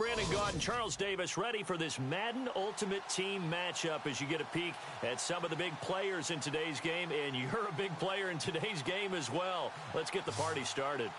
Brandon Gaudin, Charles Davis, ready for this Madden Ultimate Team matchup as you get a peek at some of the big players in today's game, and you're a big player in today's game as well. Let's get the party started.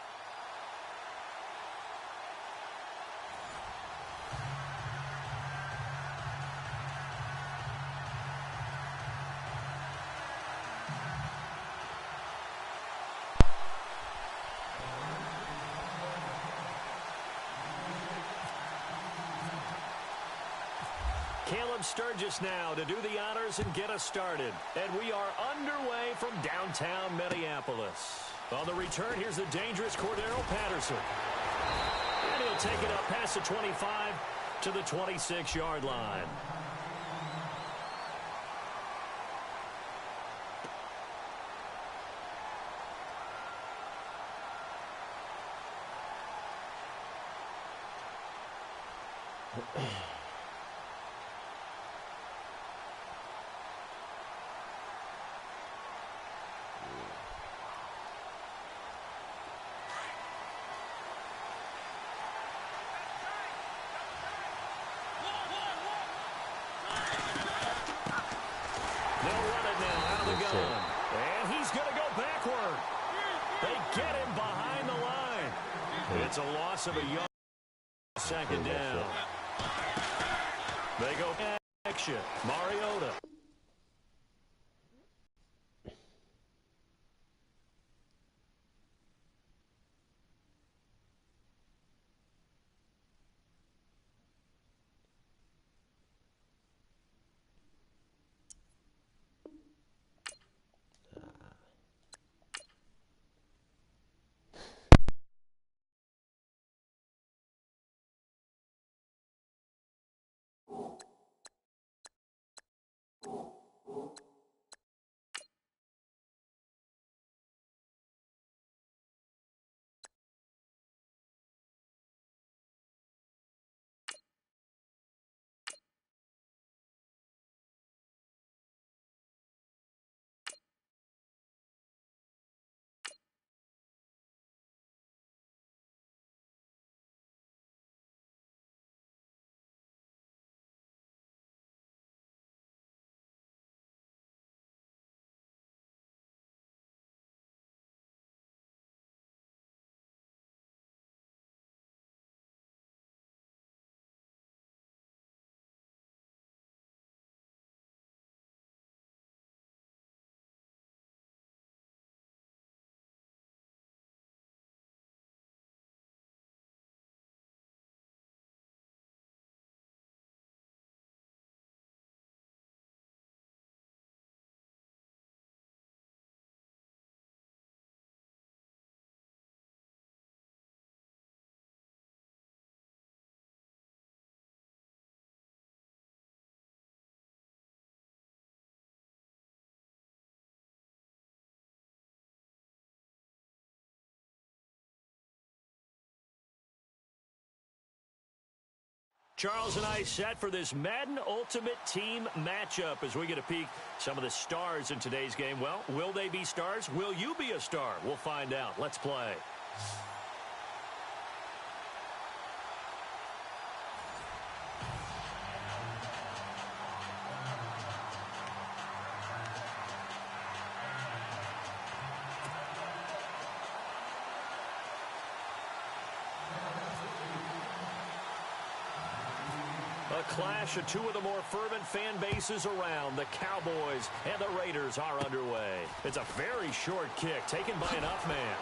Caleb Sturgis now to do the honors and get us started. And we are underway from downtown Minneapolis. On the return, here's the dangerous Cordero Patterson. And he'll take it up past the 25 to the 26-yard line. And he's going to go backward. They get him behind the line. It's a loss of a yard. Second down. They go action. Mariota. Charles and I set for this Madden Ultimate Team matchup as we get a peek some of the stars in today's game. Well, will they be stars? Will you be a star? We'll find out. Let's play. A clash of two of the more fervent fan bases around. The Cowboys and the Raiders are underway. It's a very short kick taken by an up man.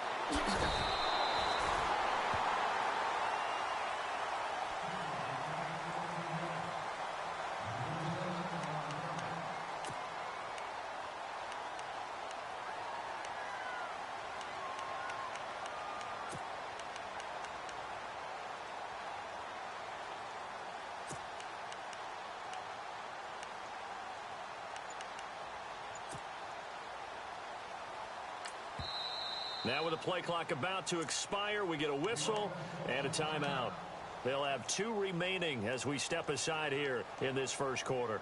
Now with the play clock about to expire, we get a whistle and a timeout. They'll have 2 remaining as we step aside here in this first quarter.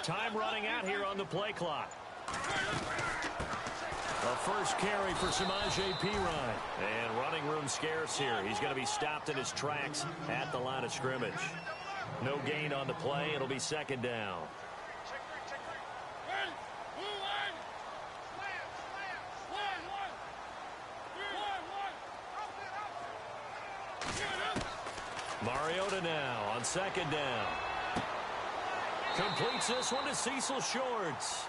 Time running out here on the play clock. A first carry for Samaje Perine. And running room scarce here. He's going to be stopped in his tracks at the line of scrimmage. No gain on the play. It'll be second down. Mariota now on second down. Completes this one to Cecil Shorts.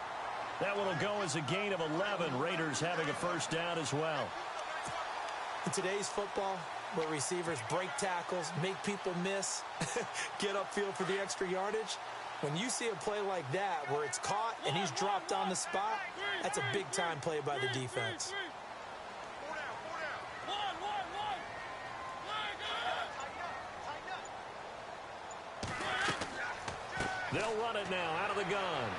That one will go as a gain of 11. Raiders having a first down as well. In today's football, where receivers break tackles, make people miss, get upfield for the extra yardage, when you see a play like that where it's caught and he's dropped on the spot, that's a big-time play by the defense. They'll run it now out of the gun.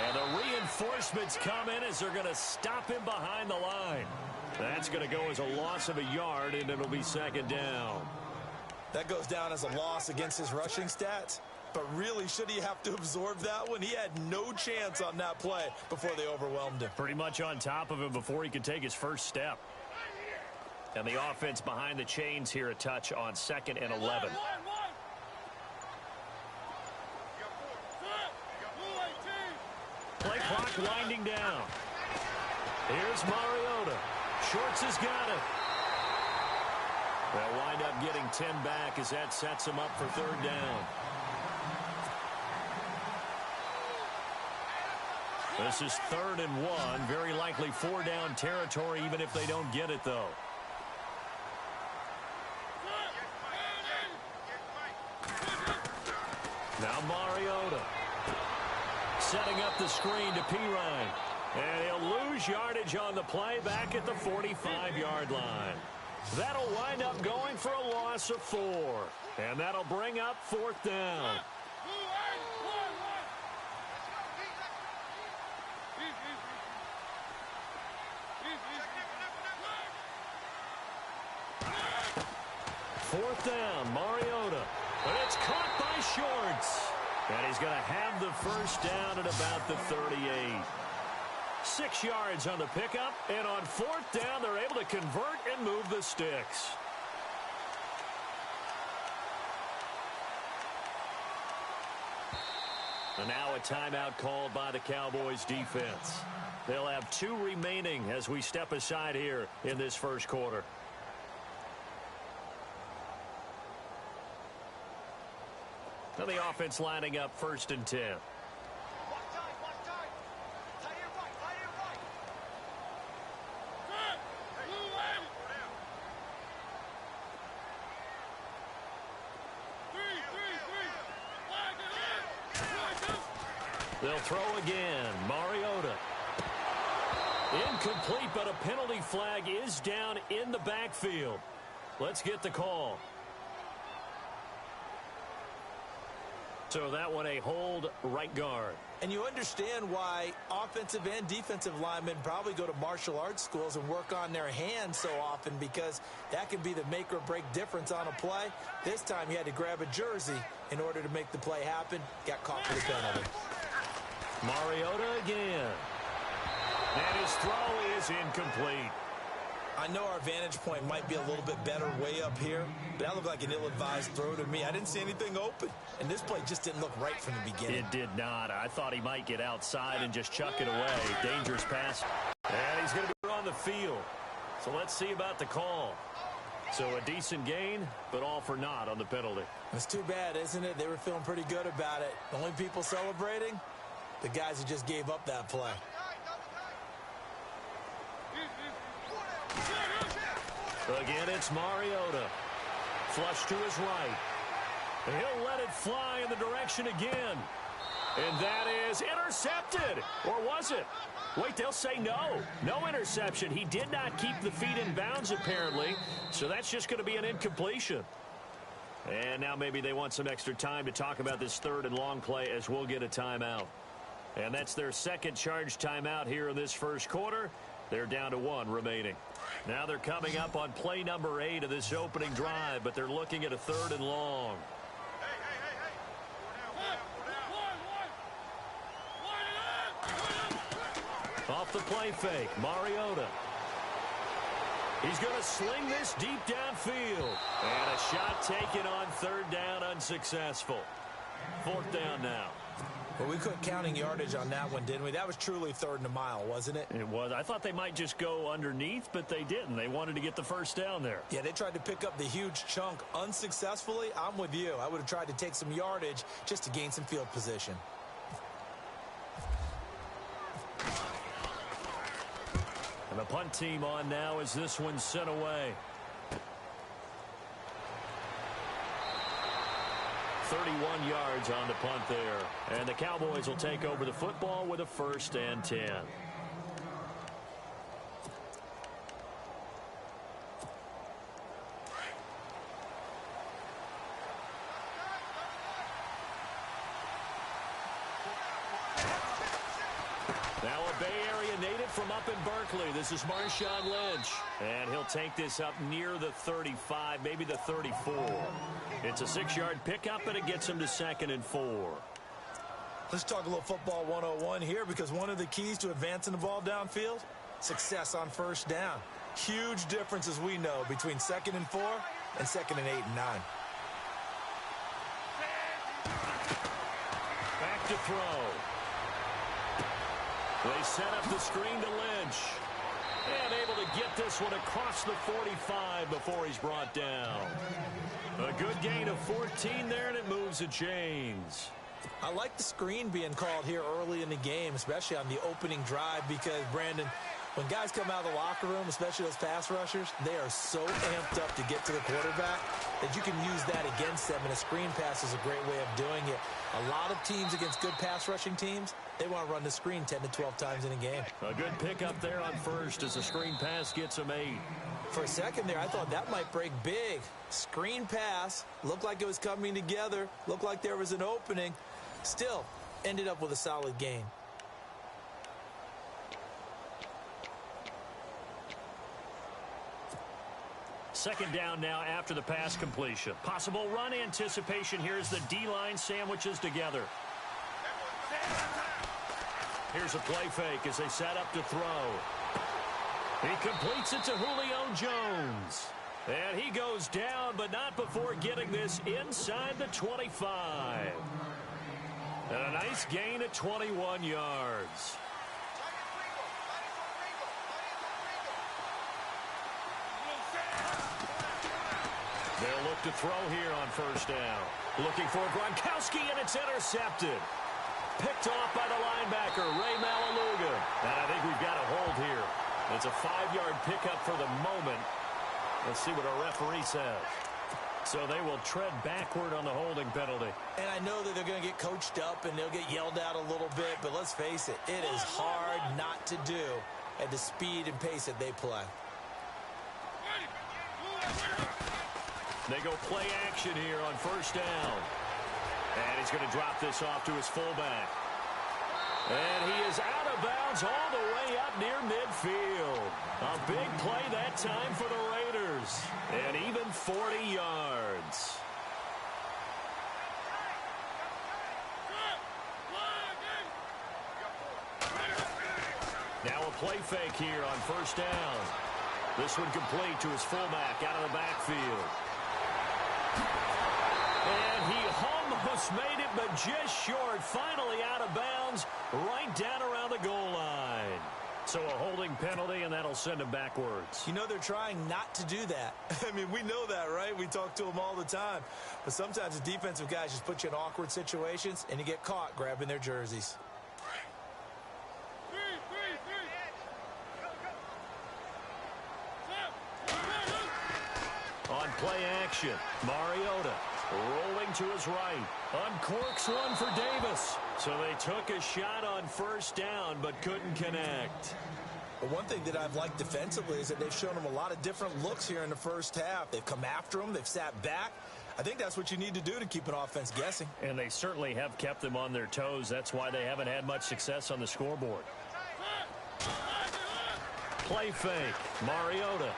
And the reinforcements come in as they're going to stop him behind the line. That's going to go as a loss of a yard, and it'll be second down. That goes down as a loss against his rushing stats. But really, should he have to absorb that one? He had no chance on that play before they overwhelmed him. Pretty much on top of him before he could take his first step. And the offense behind the chains here a touch on 2nd and 11. Play clock winding down. Here's Mariota. Shorts has got it. They'll wind up getting 10 back as that sets him up for third down. This is 3rd and 1. Very likely 4-down territory even if they don't get it, though. Now Mariota. Setting up the screen to Perine. And he'll lose yardage on the play back at the 45-yard line. That'll wind up going for a loss of 4. And that'll bring up 4th down. Fourth down, Mariota. But it's caught by Shorts. And he's going to have the first down at about the 38. 6 yards on the pickup. And on 4th down, they're able to convert and move the sticks. And now a timeout called by the Cowboys defense. They'll have 2 remaining as we step aside here in this first quarter. Now the offense lining up 1st and 10. They'll throw again. Mariota. Incomplete, but a penalty flag is down in the backfield. Let's get the call. So that one a hold right guard. And you understand why offensive and defensive linemen probably go to martial arts schools and work on their hands so often, because that can be the make or break difference on a play. This time he had to grab a jersey in order to make the play happen. Got caught for the penalty. Mariota again. And his throw is incomplete. I know our vantage point might be a little bit better way up here, but that looked like an ill-advised throw to me. I didn't see anything open, and this play just didn't look right from the beginning. It did not. I thought he might get outside and just chuck it away. Dangerous pass. And he's going to be on the field. So let's see about the call. So a decent gain, but all for naught on the penalty. It's too bad, isn't it? They were feeling pretty good about it. The only people celebrating, the guys who just gave up that play. Again, it's Mariota. Flush to his right. And he'll let it fly in the direction again. And that is intercepted. Or was it? Wait, they'll say no. No interception. He did not keep the feet in bounds, apparently. So that's just going to be an incompletion. And now maybe they want some extra time to talk about this 3rd and long play as we'll get a timeout. And that's their second charge timeout here in this first quarter. They're down to 1 remaining. Now they're coming up on play number 8 of this opening drive, but they're looking at a 3rd and long. Off the play fake, Mariota. He's going to sling this deep downfield. And a shot taken on third down, unsuccessful. Fourth down now. Well, we quit counting yardage on that one, didn't we? That was truly third and a mile, wasn't it? It was. I thought they might just go underneath, but they didn't. They wanted to get the first down there. Yeah, they tried to pick up the huge chunk unsuccessfully. I'm with you. I would have tried to take some yardage just to gain some field position. And the punt team on now as this one's sent away. 31 yards on the punt there. And the Cowboys will take over the football with a 1st and 10. Now a Bay Area native from up in Berkeley. This is Marshawn Lynch. And he'll take this up near the 35, maybe the 34. It's a 6-yard pickup, and it gets him to 2nd and 4. Let's talk a little football 101 here, because one of the keys to advancing the ball downfield, success on first down. Huge difference, as we know, between 2nd and 4 and 2nd and 8 and 9. Back to throw. They set up the screen to Lynch. And able to get this one across the 45 before he's brought down. A good gain of 14 there, and it moves the chains. I like the screen being called here early in the game, especially on the opening drive, because, Brandon, when guys come out of the locker room, especially those pass rushers, they are so amped up to get to the quarterback that you can use that against them, and a screen pass is a great way of doing it. A lot of teams against good pass rushing teams, they want to run the screen 10 to 12 times in a game. A good pickup there on first as the screen pass gets him 8. For a second there, I thought that might break big. Screen pass, looked like it was coming together, looked like there was an opening. Still, ended up with a solid gain. Second down now after the pass completion. Possible run anticipation here as the D-line sandwiches together. Here's a play fake as they set up to throw. He completes it to Julio Jones. And he goes down, but not before getting this inside the 25. And a nice gain of 21 yards. They'll look to throw here on first down. Looking for Gronkowski, and it's intercepted. Picked off by the linebacker, Ray Malaluga. And I think we've got a hold here. It's a 5-yard pickup for the moment. Let's see what our referee says. So they will tread backward on the holding penalty. And I know that they're going to get coached up and they'll get yelled at a little bit, but let's face it, it is hard not to do at the speed and pace that they play. They go play action here on first down. And he's going to drop this off to his fullback. And he is out of bounds all the way up near midfield. A big play that time for the Raiders. And even 40 yards. Now a play fake here on first down. This one complete to his fullback out of the backfield. And he almost made it, but just short. Finally out of bounds, right down around the goal line. So a holding penalty, and that'll send him backwards. You know, they're trying not to do that. I mean, we know that, right? We talk to them all the time. But sometimes the defensive guys just put you in awkward situations, and you get caught grabbing their jerseys. On play action, Mariota rolling to his right. Uncorks one for Davis. So they took a shot on first down, but couldn't connect. But one thing that I've liked defensively is that they've shown them a lot of different looks here in the first half. They've come after them. They've sat back. I think that's what you need to do to keep an offense guessing. And they certainly have kept them on their toes. That's why they haven't had much success on the scoreboard. Play fake, Mariota.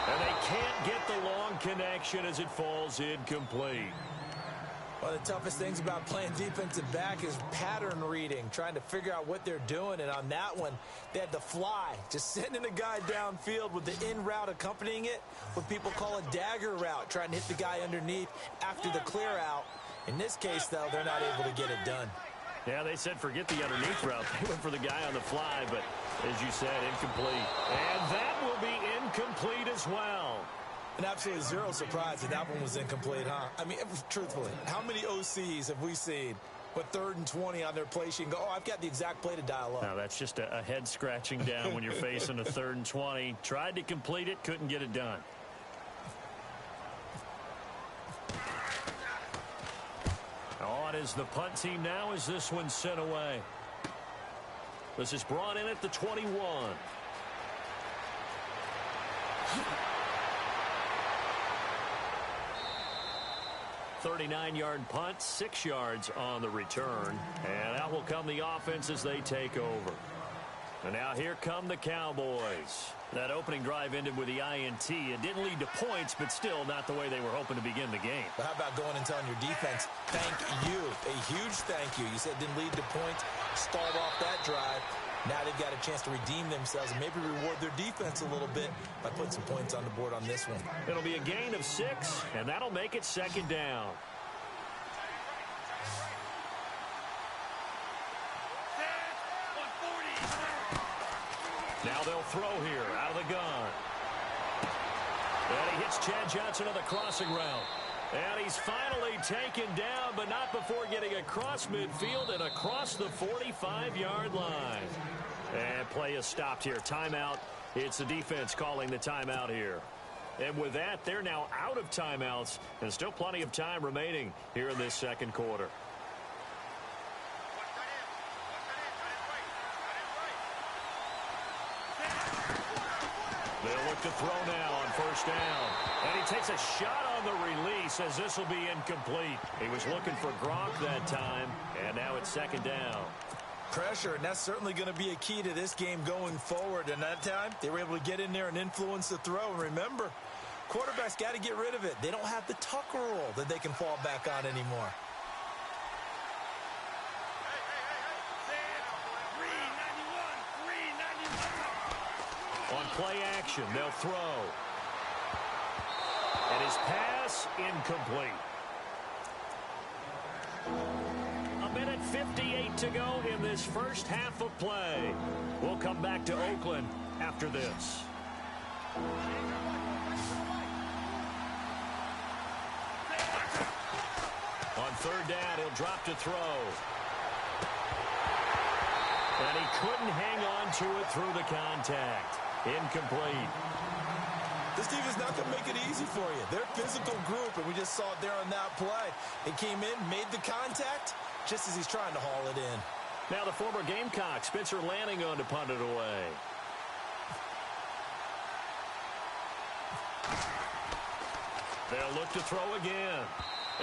And they can't get the long connection as it falls incomplete. One of the toughest things about playing defensive back is pattern reading, trying to figure out what they're doing. And on that one, they had the fly, just sending a guy downfield with the in route accompanying it, what people call a dagger route, trying to hit the guy underneath after the clear out. In this case, though, they're not able to get it done. Yeah, they said forget the underneath route. They went for the guy on the fly, but as you said, incomplete. And that will be incomplete as well. And absolutely zero surprise that that one was incomplete, huh? I mean, truthfully, how many OCs have we seen with 3rd and 20 on their play sheet and go, oh, I've got the exact play to dial up? No, that's just a head scratching down when you're facing a 3rd and 20. Tried to complete it, couldn't get it done. On is the punt team now as this one's sent away. This is brought in at the 21. 39-yard punt, 6 yards on the return. And out will come the offense as they take over. And now here come the Cowboys. That opening drive ended with the INT. It didn't lead to points, but still not the way they were hoping to begin the game. But how about going and telling your defense, thank you, a huge thank you. You said it didn't lead to points, stalled off that drive. Now they've got a chance to redeem themselves and maybe reward their defense a little bit by putting some points on the board on this one. It'll be a gain of 6, and that'll make it 2nd down. Now they'll throw here out of the gun. And he hits Chad Johnson on the crossing route. And he's finally taken down, but not before getting across midfield and across the 45-yard line. And play is stopped here. Timeout. It's the defense calling the timeout here. And with that, they're now out of timeouts, and still plenty of time remaining here in this 2nd quarter. They'll look to throw now on 1st down. And he takes a shot on the release as this will be incomplete. He was looking for Gronk that time, and now it's 2nd down. Pressure, and that's certainly going to be a key to this game going forward. And that time, they were able to get in there and influence the throw. And remember, quarterbacks got to get rid of it. They don't have the tuck rule that they can fall back on anymore. On play action, they'll throw. And his pass, incomplete. 1:58 to go in this first half of play. We'll come back to Oakland after this. On 3rd down, he'll drop to throw. And he couldn't hang on to it through the contact. Incomplete. This defense is not going to make it easy for you. They're a physical group, and we just saw it there on that play. They came in, made the contact, just as he's trying to haul it in. Now the former Gamecock, Spencer Lanning, on to punt it away. They'll look to throw again.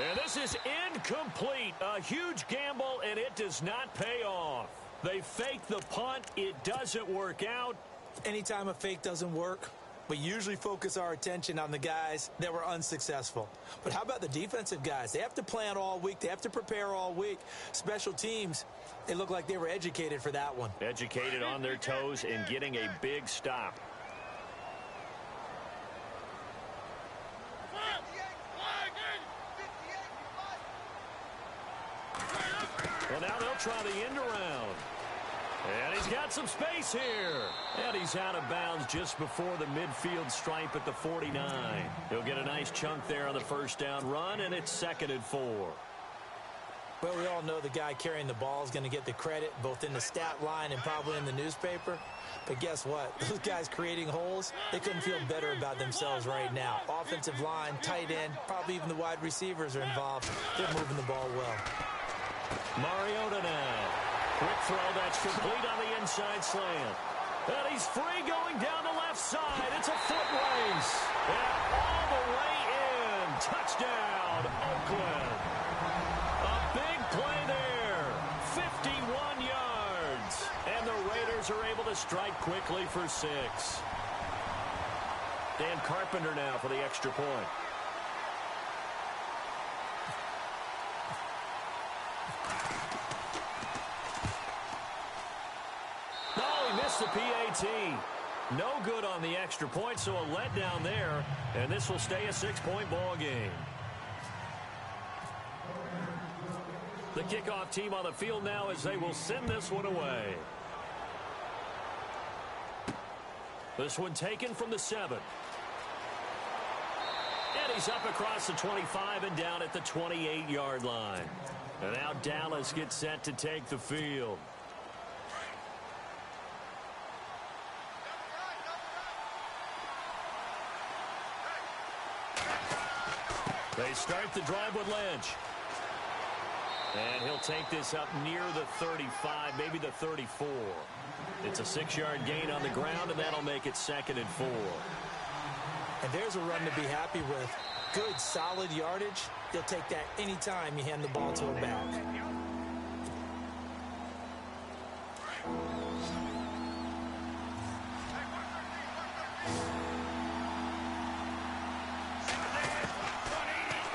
And this is incomplete. A huge gamble, and it does not pay off. They fake the punt. It doesn't work out. Anytime a fake doesn't work, we usually focus our attention on the guys that were unsuccessful. But how about the defensive guys? They have to plan all week. They have to prepare all week. Special teams, they look like they were educated for that one. Educated on their toes and getting a big stop. Well, now they'll try the end around. And he's got some space here. And he's out of bounds just before the midfield stripe at the 49. He'll get a nice chunk there on the 1st down run, and it's 2nd and 4. Well, we all know the guy carrying the ball is going to get the credit, both in the stat line and probably in the newspaper. But guess what? Those guys creating holes, they couldn't feel better about themselves right now. Offensive line, tight end, probably even the wide receivers are involved. They're moving the ball well. Mariota now. Quick throw that's complete on the inside slant. And he's free going down the left side. It's a foot race. And all the way in. Touchdown, Oakland. A big play there. 51 yards. And the Raiders are able to strike quickly for 6. Dan Carpenter now for the extra point. the PAT. No good on the extra point, so a letdown there, and this will stay a 6-point ball game. The kickoff team on the field now as they will send this one away. This one taken from the 7. And he's up across the 25 and down at the 28-yard line. And now Dallas gets set to take the field. They start the drive with Lynch. And he'll take this up near the 35, maybe the 34. It's a 6-yard gain on the ground, and that'll make it 2nd and 4. And there's a run to be happy with. Good, solid yardage. You'll take that anytime you hand the ball to a back.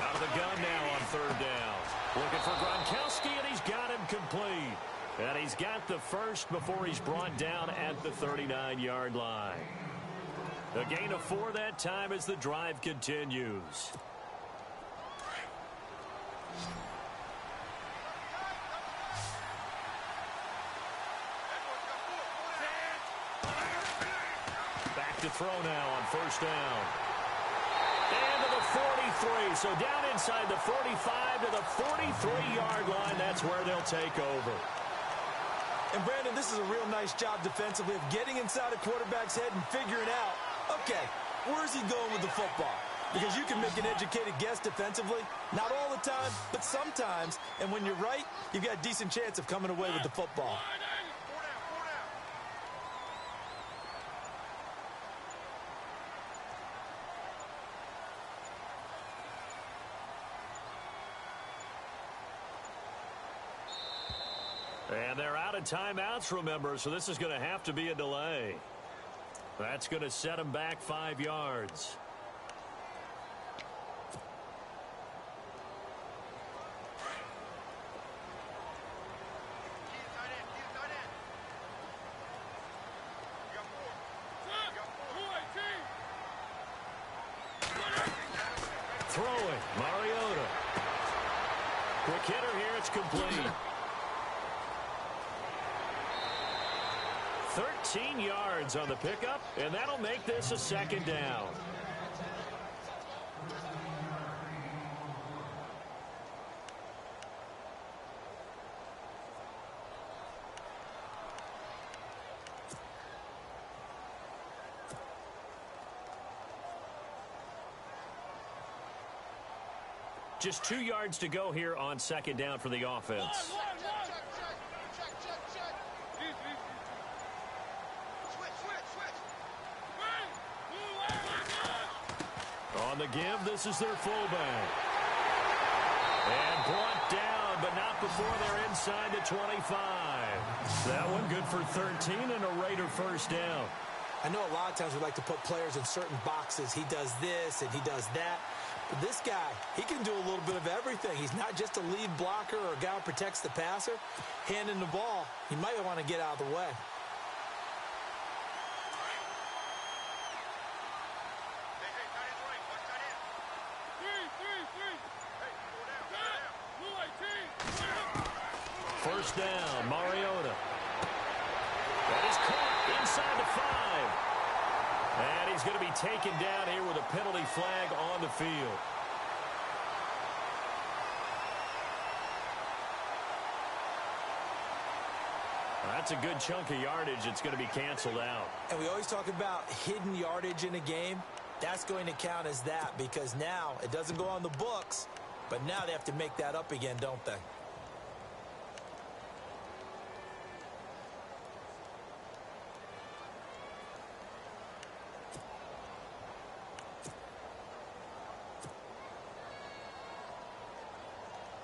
Out of the gun now on 3rd down. Looking for Gronkowski, and he's got him complete. And he's got the first before he's brought down at the 39-yard line. A gain of 4 that time as the drive continues. Back to throw now on 1st down. And to the 43. So down inside the 45 to the 43-yard line. That's where they'll take over. And, Brandon, this is a real nice job defensively of getting inside a quarterback's head and figuring out, okay, where's he going with the football? Because you can make an educated guess defensively. Not all the time, but sometimes. And when you're right, you've got a decent chance of coming away with the football. And they're out of timeouts, remember, so this is going to have to be a delay. That's going to set them back 5 yards. Throwing, Mariota. Quick hitter here, it's complete. 13 yards on the pickup, and that'll make this a 2nd down. Just 2 yards to go here on 2nd down for the offense. On the give, this is their fullback. And brought down, but not before they're inside the 25. That one good for 13 and a Raider 1st down. I know a lot of times we like to put players in certain boxes. He does this and he does that. But this guy, he can do a little bit of everything. He's not just a lead blocker or a guy who protects the passer. Handing the ball, he might want to get out of the way. First down, Mariota. That is caught inside the 5. And he's going to be taken down here with a penalty flag on the field. That's a good chunk of yardage. It's going to be canceled out. And we always talk about hidden yardage in a game. That's going to count as that because now it doesn't go on the books, but now they have to make that up again, don't they?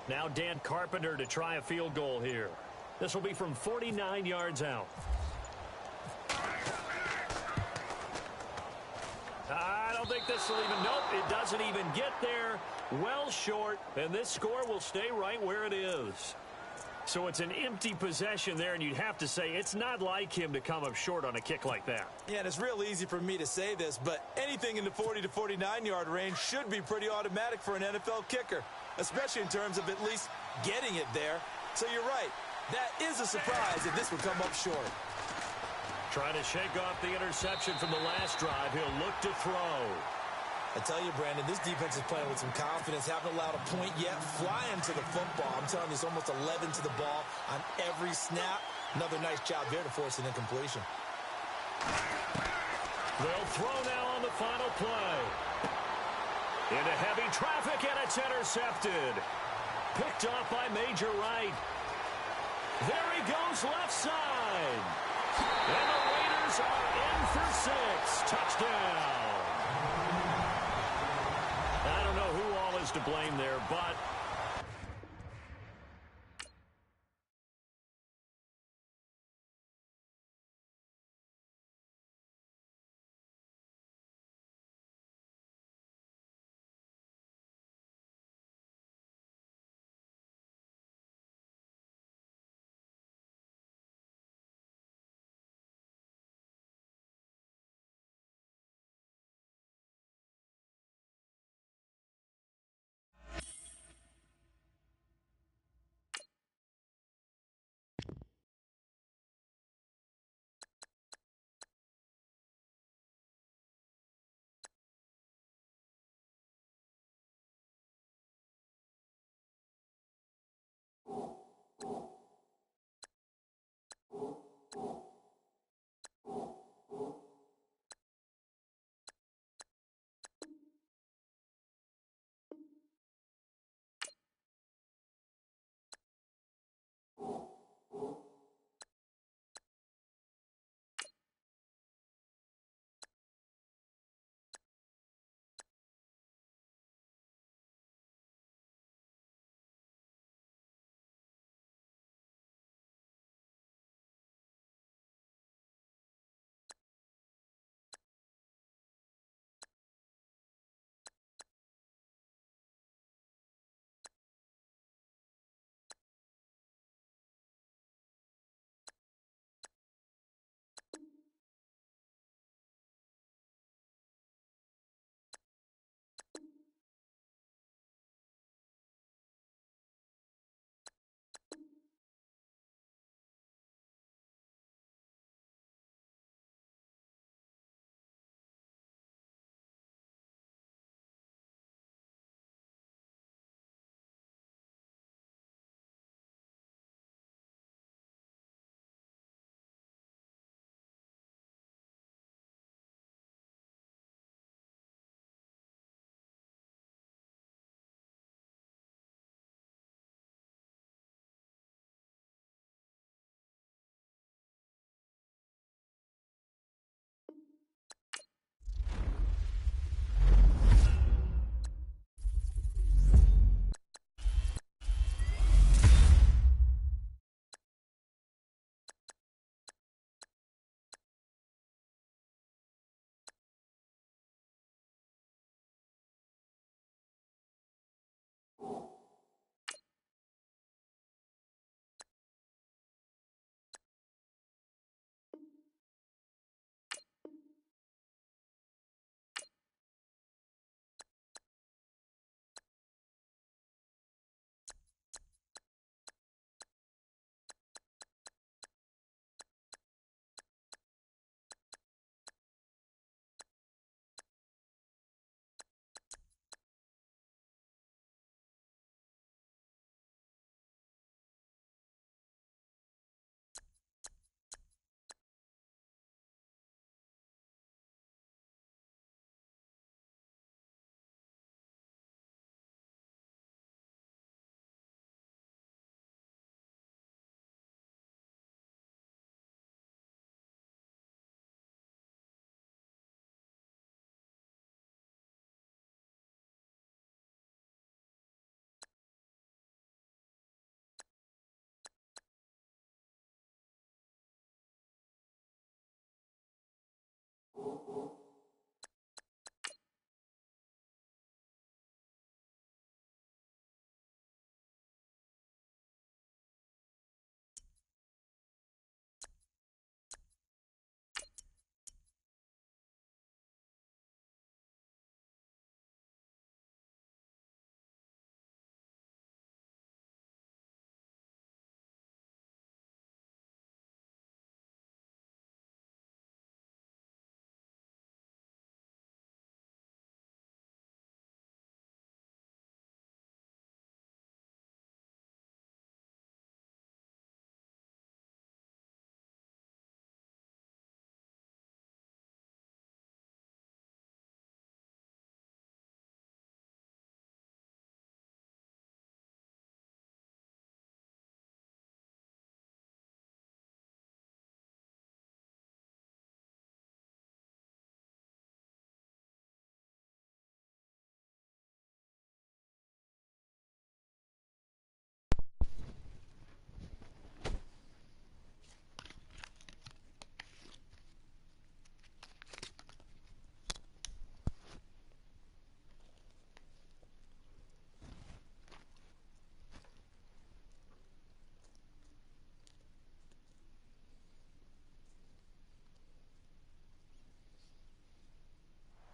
Now Dan Carpenter to try a field goal here. This will be from 49 yards out. I don't think this will even, nope, it doesn't even get there. Well short, and this score will stay right where it is. So it's an empty possession there, and you'd have to say it's not like him to come up short on a kick like that. Yeah, and it's real easy for me to say this, but anything in the 40 to 49-yard range should be pretty automatic for an NFL kicker, especially in terms of at least getting it there. So you're right. That is a surprise if this would come up short. Trying to shake off the interception from the last drive. He'll look to throw. I tell you, Brandon, this defense is playing with some confidence. Haven't allowed a point yet. Flying to the football. I'm telling you, it's almost 11 to the ball on every snap. Another nice job there to force an incompletion. They'll throw now on the final play. Into heavy traffic, and it's intercepted. Picked off by Major Wright. There he goes left side. And the Raiders are in for 6. Touchdown. I don't know who all is to blame there, but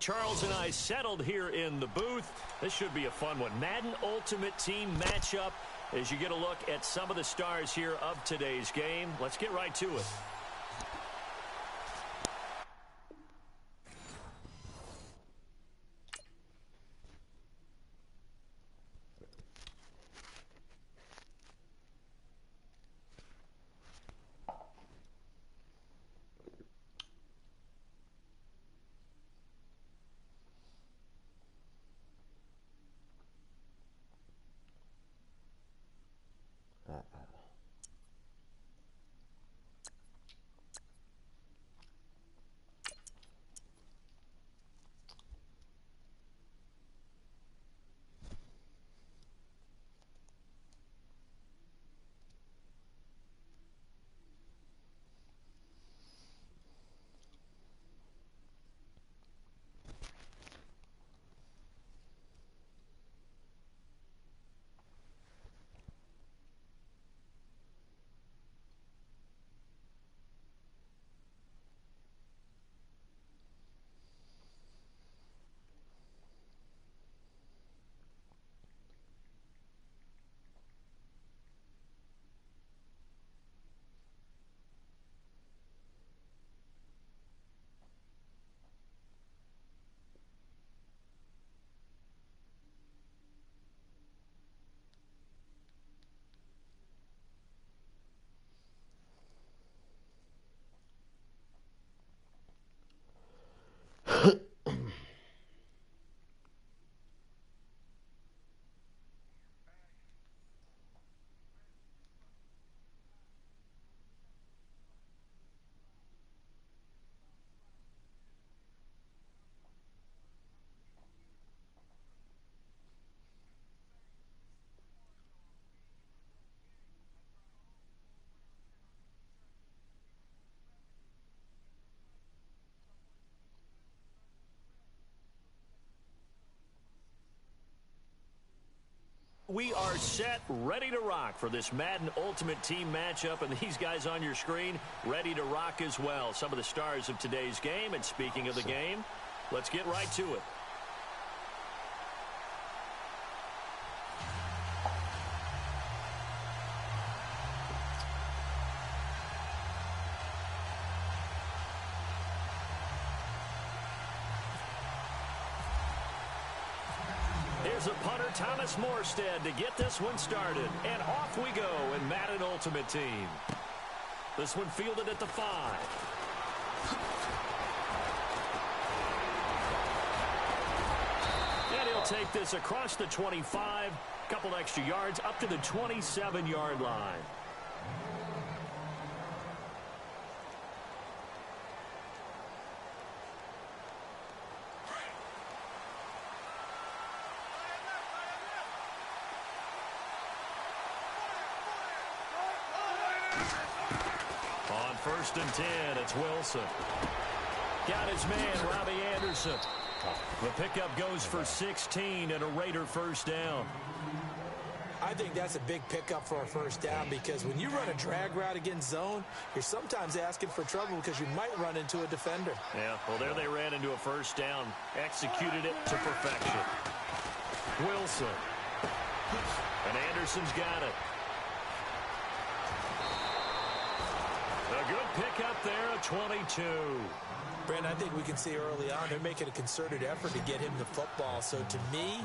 Charles and I settled here in the booth. This should be a fun one. Madden Ultimate Team matchup as you get a look at some of the stars here of today's game. Let's get right to it. We are set, ready to rock for this Madden Ultimate Team matchup, and these guys on your screen ready to rock as well. Some of the stars of today's game, and speaking of the game, let's get right to it. Here's a punter, Thomas Morstead, to get this one started. And off we go in Madden Ultimate Team. This one fielded at the 5. And he'll take this across the 25. Couple extra yards up to the 27-yard line. On 1st and 10, it's Wilson. Got his man, Robbie Anderson. The pickup goes for 16 and a Raider first down. I think that's a big pickup for a first down because when you run a drag route against zone, you're sometimes asking for trouble because you might run into a defender. Yeah, well, there they ran into a first down. Executed it to perfection. Wilson. And Anderson's got it. A good pickup there at 22. Brent, I think we can see early on they're making a concerted effort to get him the football. So to me,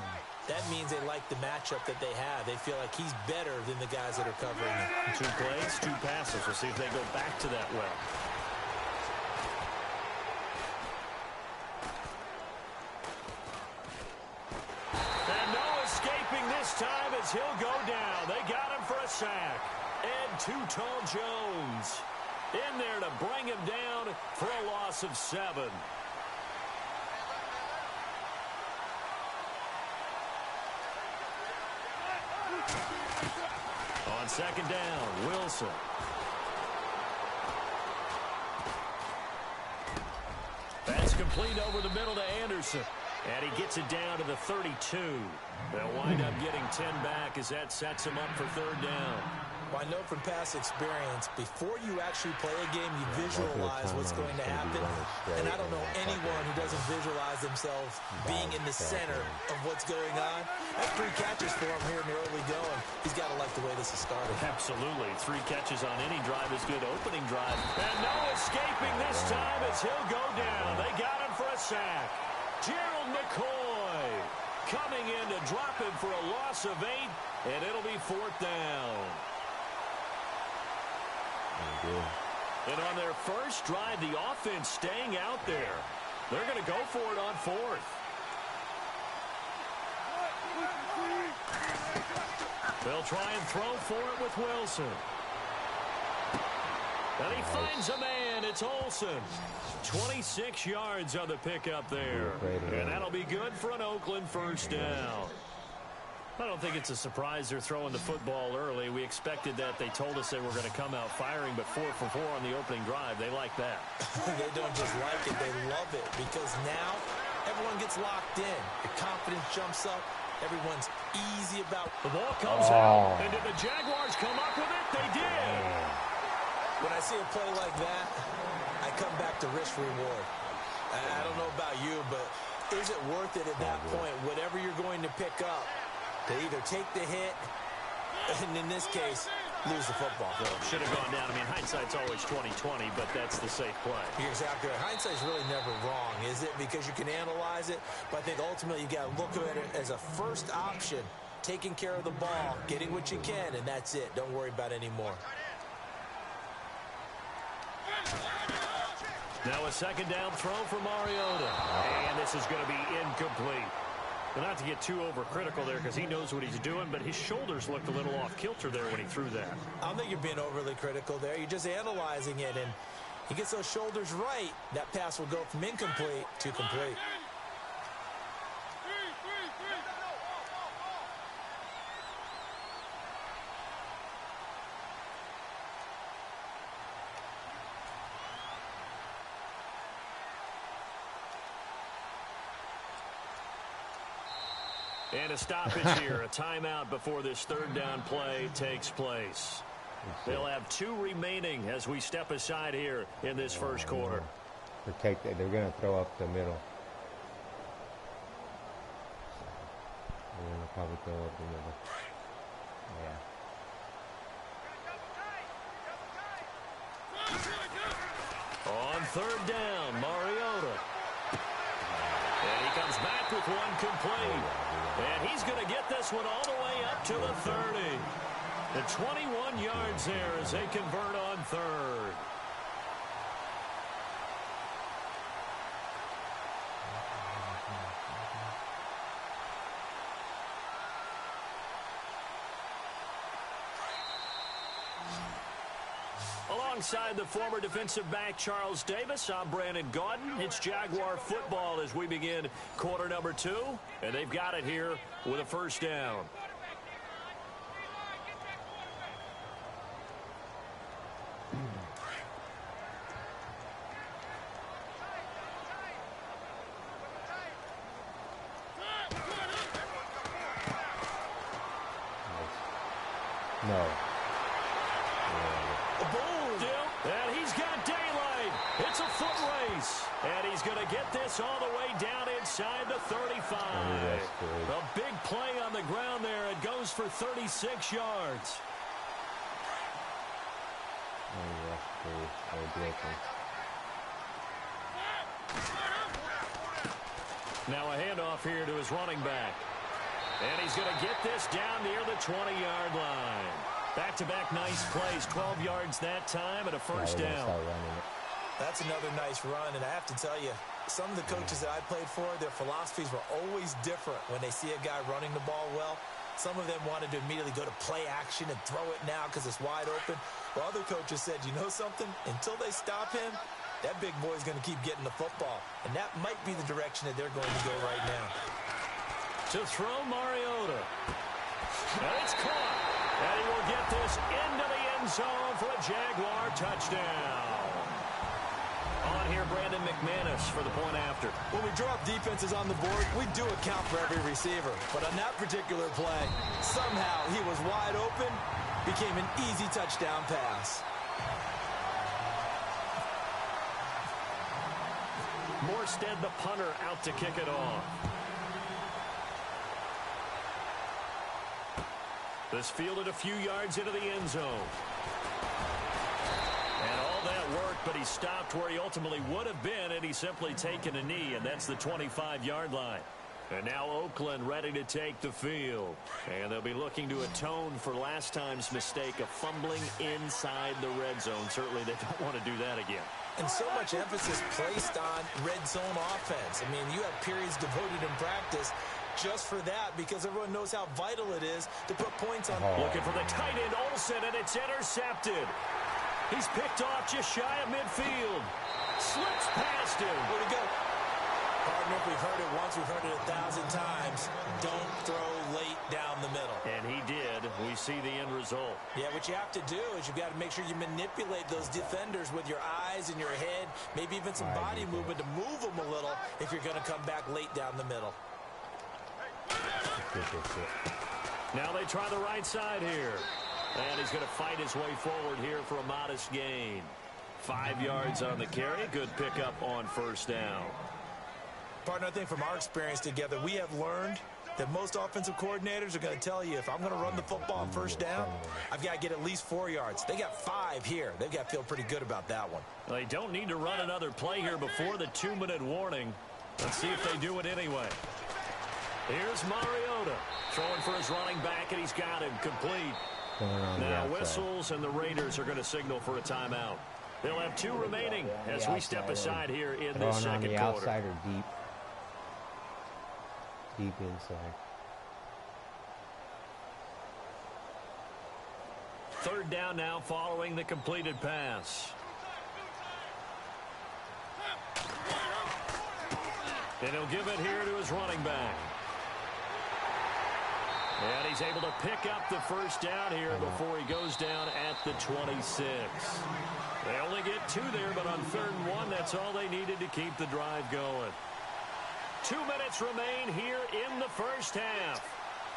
that means they like the matchup that they have. They feel like he's better than the guys that are covering him. 2 plays, 2 passes. We'll see if they go back to that well. And no escaping this time as he'll go down. They got him for a sack. And Too-Tall Jones in there to bring him down for a loss of 7. On 2nd down, Wilson. That's complete over the middle to Anderson. And he gets it down to the 32. They'll wind up getting 10 back as that sets him up for 3rd down. Well, I know from past experience, before you actually play a game, you visualize what's going to happen. And I don't know anyone who doesn't visualize themselves being in the center of what's going on. That's 3 catches for him here in the early going. He's got to like the way this is started. Absolutely. 3 catches on any drive is good opening drive. And no escaping this time as he'll go down. They got him for a sack. Gerald McCoy coming in to drop him for a loss of 8, and it'll be 4th down. And on their first drive, the offense staying out there. They're going to go for it on 4th. They'll try and throw for it with Wilson. And he finds a man. It's Olsen. 26 yards on the pickup there. And that'll be good for an Oakland first down. I don't think it's a surprise they're throwing the football early. We expected that. They told us they were going to come out firing, but 4 for 4 on the opening drive. They like that. They don't just like it. They love it because now everyone gets locked in. The confidence jumps up. Everyone's easy about. The ball comes out. And did the Jaguars come up with it? They did. When I see a play like that, I come back to risk reward. I don't know about you, but is it worth it at that point? Whatever you're going to pick up, to either take the hit, and in this case, lose the football. Should have gone down. I mean, hindsight's always 20/20, but that's the safe play. You're exactly right. Hindsight's really never wrong, is it? Because you can analyze it, but I think ultimately you got to look at it as a first option, taking care of the ball, getting what you can, and that's it. Don't worry about it anymore. Now a 2nd down throw for Mariota. And this is going to be incomplete. Well, not to get too overcritical there because he knows what he's doing, but his shoulders looked a little off kilter there when he threw that. I don't think you're being overly critical there. You're just analyzing it, and he gets those shoulders right. That pass will go from incomplete to complete. And a stoppage here, a timeout before this 3rd down play takes place. They'll have 2 remaining as we step aside here in this first quarter. They're going to throw up the middle. They're going to probably throw up the middle. Yeah. On 3rd down, Mariota. And he comes back with one complete. And he's going to get this one all the way up to the 30. The 21 yards there as they convert on 3rd. Alongside the former defensive back Charles Davis, I'm Brandon Gaudin. It's Jaguar football as we begin quarter number 2, and they've got it here with a first down. No. And he's got daylight. It's a foot race. And he's going to get this all the way down inside the 35. A big play on the ground there. It goes for 36 yards. Now a handoff here to his running back. And he's going to get this down near the 20-yard line. Back-to-back nice plays, 12 yards that time and a first down. That's another nice run, and I have to tell you, some of the coaches that I played for, their philosophies were always different when they see a guy running the ball well. Some of them wanted to immediately go to play action and throw it now because it's wide open. While other coaches said, you know something? Until they stop him, that big boy's going to keep getting the football. And that might be the direction that they're going to go right now. To throw Mariota. And it's caught. And he will get this into the end zone for a Jaguar touchdown. On here, Brandon McManus for the point after. When we draw up defenses on the board, we do account for every receiver. But on that particular play, somehow he was wide open, became an easy touchdown pass. Morstead, the punter, out to kick it off. This fielded a few yards into the end zone. And all that worked, but he stopped where he ultimately would have been, and he's simply taken a knee, and that's the 25-yard line. And now Oakland ready to take the field. And they'll be looking to atone for last time's mistake of fumbling inside the red zone. Certainly they don't want to do that again. And so much emphasis placed on red zone offense. I mean, you have periods devoted in practice just for that because everyone knows how vital it is to put points on. Looking for the tight end, Olsen, and it's intercepted. He's picked off just shy of midfield. Slips past him. Where'd he go? Partner, if we've heard it once, we've heard it 1,000 times. Don't throw late down the middle. And he did. We see the end result. Yeah, what you have to do is you've got to make sure you manipulate those defenders with your eyes and your head, maybe even some body movement to move them a little if you're going to come back late down the middle. Now they try the right side here. And he's going to fight his way forward here for a modest gain. 5 yards on the carry. Good pickup on first down. Partner, I think from our experience together, we have learned that most offensive coordinators are going to tell you, if I'm going to run the football on first down, I've got to get at least 4 yards. They got 5 here. They've got to feel pretty good about that one. Well, they don't need to run another play here before the 2-minute warning. Let's see if they do it anyway. Here's Mariota throwing for his running back, and he's got him complete. Now whistles, and the Raiders are going to signal for a timeout. They'll have 2 remaining as we step aside here in this second quarter. Outside or deep? Deep inside. Third down now following the completed pass. And he'll give it here to his running back. And he's able to pick up the first down here before he goes down at the 26. They only get 2 there, but on 3rd and 1, that's all they needed to keep the drive going. 2 minutes remain here in the first half.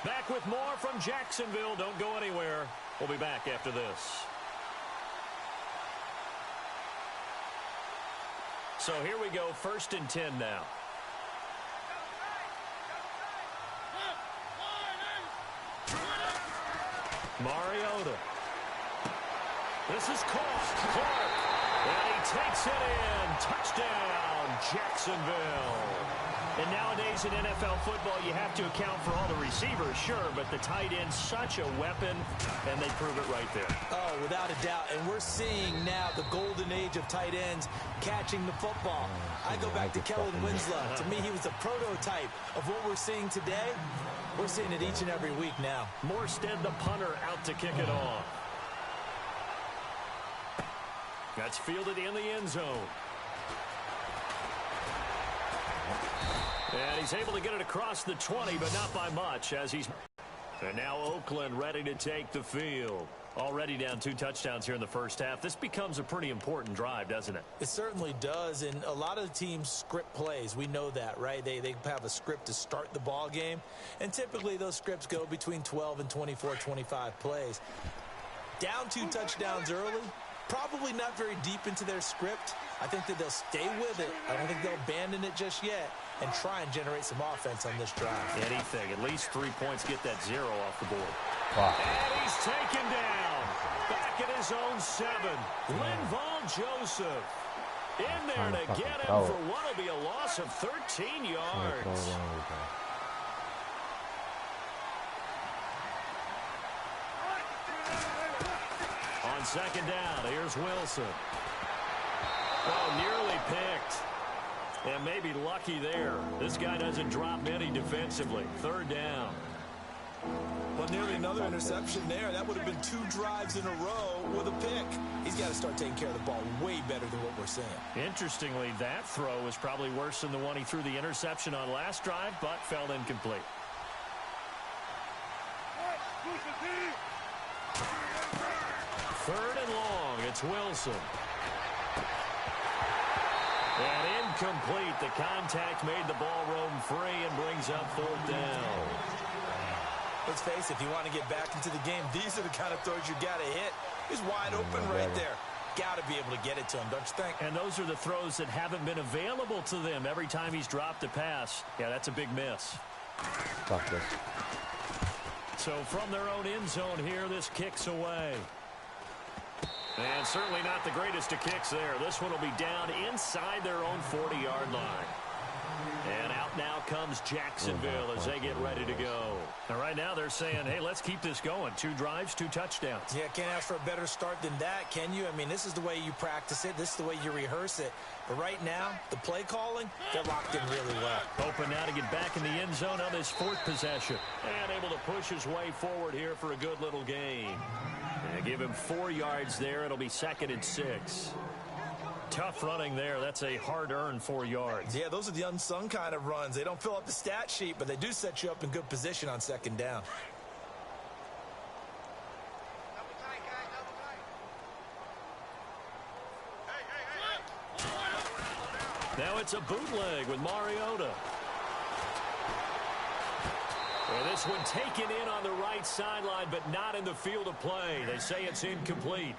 Back with more from Jacksonville. Don't go anywhere. We'll be back after this. So here we go, 1st and 10 now. Mariota. This is Clark. And he takes it in. Touchdown, Jacksonville. And nowadays in NFL football, you have to account for all the receivers, sure, but the tight end's such a weapon, and they prove it right there. Oh, without a doubt. And we're seeing now the golden age of tight ends catching the football. I go back to Kellen Winslow. To me, he was a prototype of what we're seeing today. We're seeing it each and every week now. Morstead, the punter, out to kick it off. That's fielded in the end zone. And he's able to get it across the 20, but not by much as he's... And now Oakland ready to take the field. Already down 2 touchdowns here in the first half. This becomes a pretty important drive, doesn't it? It certainly does, and a lot of the teams script plays. We know that, right? They have a script to start the ball game, and typically those scripts go between 12 and 24, 25 plays. Down 2 touchdowns early, probably not very deep into their script. I think that they'll stay with it. I don't think they'll abandon it just yet and try and generate some offense on this drive. Anything. At least 3 points, get that 0 off the board. Wow. And he's taken down. Back at his own 7. Linval Joseph in there to get him for what will be a loss of 13 yards. On 2nd down, here's Wilson. Oh, nearly picked. And maybe lucky there. This guy doesn't drop many defensively. 3rd down. Well, nearly another interception there. That would have been 2 drives in a row with a pick. He's got to start taking care of the ball way better than what we're seeing. Interestingly, that throw was probably worse than the one he threw the interception on last drive, but fell incomplete. Third and long. It's Wilson. And incomplete. The contact made the ball roam free and brings up 4th down. Let's face it, if you want to get back into the game, these are the kind of throws you got to hit. He's wide open right there. Got to be able to get it to him, don't you think? And those are the throws that haven't been available to them every time he's dropped a pass. Yeah, that's a big miss. Stop this. So from their own end zone here, this kicks away. And certainly not the greatest of kicks there. This one will be down inside their own 40-yard line. And out now comes Jacksonville as they get ready to go. And right now they're saying, hey, let's keep this going. 2 drives, 2 touchdowns. Yeah, can't ask for a better start than that, can you? I mean, this is the way you practice it. This is the way you rehearse it. But right now, the play calling, they're locked in really well. Open now to get back in the end zone on this 4th possession. And able to push his way forward here for a good little gain. And give him 4 yards there. It'll be 2nd and 6. Tough running there. That's a hard-earned 4 yards. Yeah, those are the unsung kind of runs. They don't fill up the stat sheet, but they do set you up in good position on 2nd down. Now it's a bootleg with Mariota. Well, this one taken in on the right sideline, but not in the field of play. They say it's incomplete.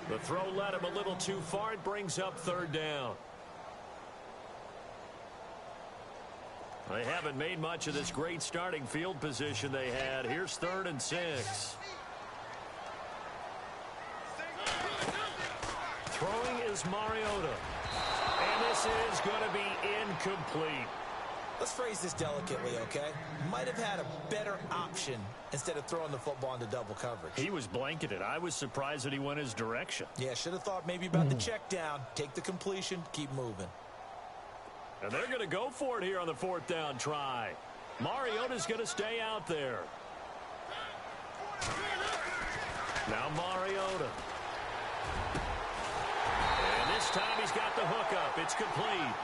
The throw led him a little too far. It brings up 3rd down. They haven't made much of this great starting field position they had. Here's 3rd and 6. Throwing is Mariota. And this is going to be incomplete. Let's phrase this delicately, okay? Might have had a better option instead of throwing the football into double coverage. He was blanketed. I was surprised that he went his direction. Yeah, should have thought maybe about the check down, take the completion, keep moving. And they're going to go for it here on the 4th down try. Mariota's going to stay out there. Now Mariota. And this time he's got the hook up. It's complete.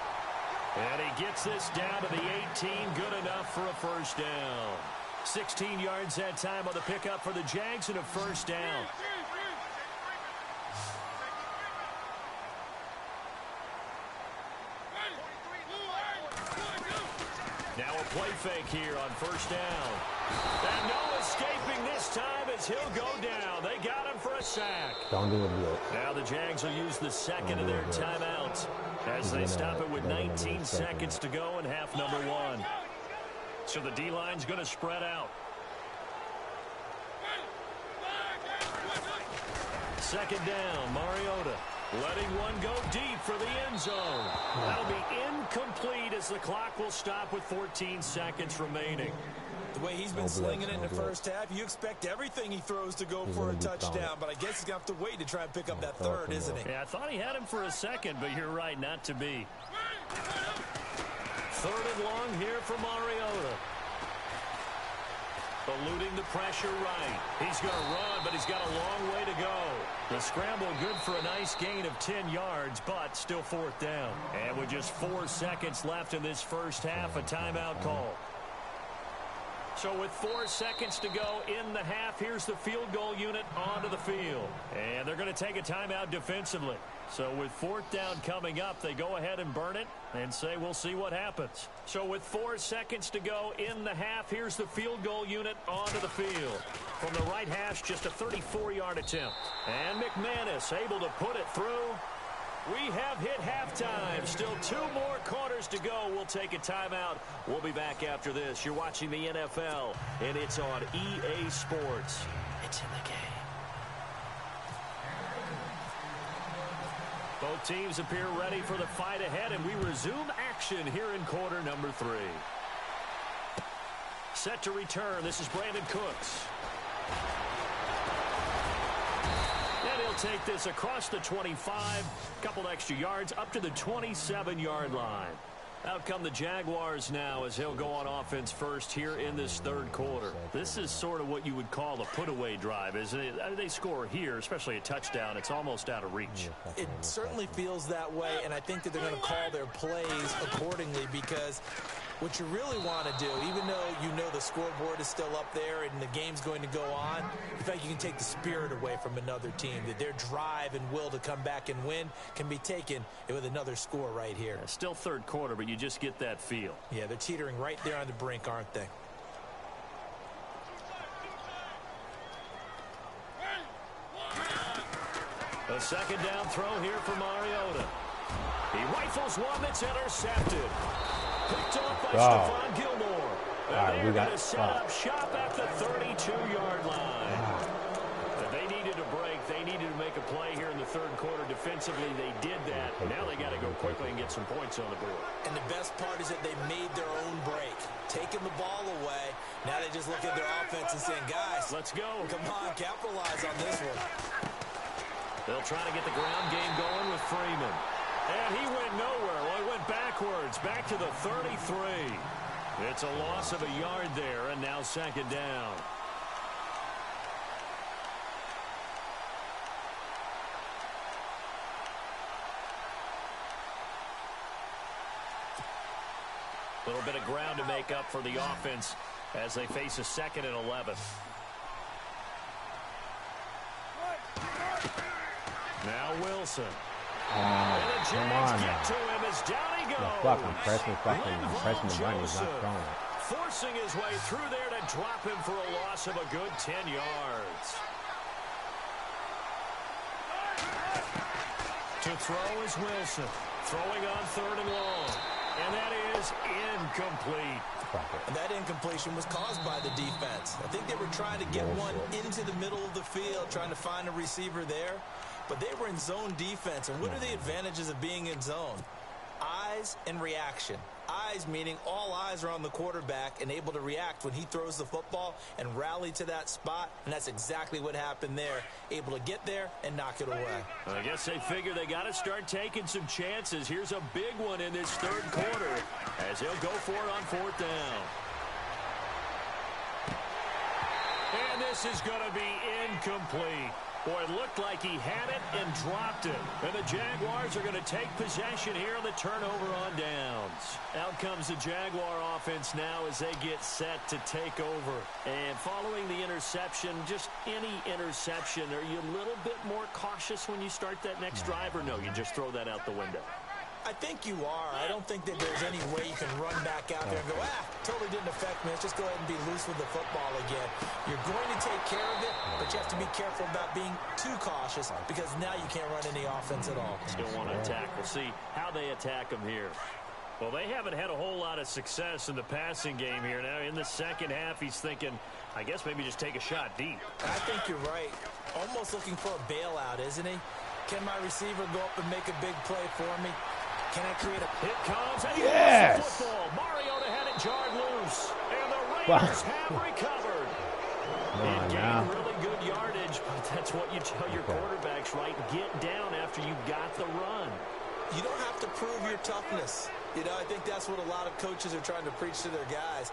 And he gets this down to the 18, good enough for a 1st down. 16 yards that time on the pickup for the Jags and a 1st down. Now a play fake here on 1st down. And no escaping this time as he'll go down. They got him for a sack. Don't do it yet. Now the Jags will use the 2nd of their timeouts as they stop it with 19 seconds to go in half number 1. So the D-line's going to spread out. 2nd down, Mariota. Letting one go deep for the end zone. That'll be incomplete as the clock will stop with 14 seconds remaining. The way he's been slinging it in the first half, you expect everything he throws to go for a touchdown, but I guess he's going to have to wait to try and pick up that 3rd, isn't he? Yeah, I thought he had him for a second, but you're right, not to be. 3rd and long here for Mariota. Eluding the pressure right. He's going to run, but he's got a long way to go. The scramble good for a nice gain of 10 yards, but still 4th down. And with just 4 seconds left in this first half, a timeout call. So with 4 seconds to go in the half, here's the field goal unit onto the field. And they're going to take a timeout defensively. So with 4th down coming up, they go ahead and burn it and say we'll see what happens. So with 4 seconds to go in the half, here's the field goal unit onto the field. From the right hash, just a 34-yard attempt. And McManus able to put it through. We have hit halftime. Still 2 more quarters to go. We'll take a timeout. We'll be back after this. You're watching the NFL, and it's on EA Sports. It's in the game. Both teams appear ready for the fight ahead, and we resume action here in quarter number 3. Set to return. This is Brandon Cooks. And he'll take this across the 25, couple extra yards, up to the 27-yard line. Out come the Jaguars now as he'll go on offense first here in this 3rd quarter. This is sort of what you would call a put-away drive, isn't it? They score here, especially a touchdown. It's almost out of reach. It certainly feels that way, and I think that they're going to call their plays accordingly because what you really want to do, even though you know the scoreboard is still up there and the game's going to go on, in fact, you can take the spirit away from another team, that their drive and will to come back and win can be taken with another score right here. Yeah, still 3rd quarter, but you just get that feel. Yeah, they're teetering right there on the brink, aren't they? A second down throw here for Mariota. He rifles one that's intercepted. Picked off by Stephon Gilmore. And they're going to set up shop at the 32-yard line. They needed a break. They needed to make a play here in the third quarter. Defensively, they did that. Now they got to go quickly and get some points on the board. And the best part is that they made their own break. Taking the ball away. Now they just look at their offense and saying, guys, let's go. Come on, capitalize on this one. They'll try to get the ground game going with Freeman. And he went nowhere. Well, he went backwards, back to the 33. It's a loss of a yard there, and now second down. A little bit of ground to make up for the offense as they face a 2nd and 11. Now Wilson. And the Jags get to him as down he goes. I'm pressing the button. He's not throwing it. Forcing his way through there to drop him for a loss of a good 10 yards. To throw is Wilson. Throwing on 3rd and long. And that is incomplete. And that incompletion was caused by the defense. I think they were trying to get one into the middle of the field, trying to find a receiver there. But they were in zone defense. And what are the advantages of being in zone? Eyes and reaction. Eyes meaning all eyes are on the quarterback and able to react when he throws the football and rally to that spot. And that's exactly what happened there. Able to get there and knock it away. I guess they figure they got to start taking some chances. Here's a big one in this third quarter as he'll go for it on 4th down. And this is going to be incomplete. Boy, it looked like he had it and dropped it. And the Jaguars are going to take possession here on the turnover on downs. Out comes the Jaguar offense now as they get set to take over. And following the interception, just any interception, are you a little bit more cautious when you start that next drive, or no, you just throw that out the window? I think you are. I don't think that there's any way you can run back out there and go, totally didn't affect me. Let's just go ahead and be loose with the football again. You're going to take care of it, but you have to be careful about being too cautious because now you can't run any offense at all. Still want to attack. We'll see how they attack them here. Well, they haven't had a whole lot of success in the passing game here. Now, in the second half, he's thinking, I guess maybe just take a shot deep. I think you're right. Almost looking for a bailout, isn't he? Can my receiver go up and make a big play for me? Can I create a... Hit comes, and he lost the football. Mariota had it jarred loose, and the Raiders have recovered. It gained really good yardage, but that's what you tell your quarterbacks, right? Get down after you've got the run. You don't have to prove your toughness. You know, I think that's what a lot of coaches are trying to preach to their guys.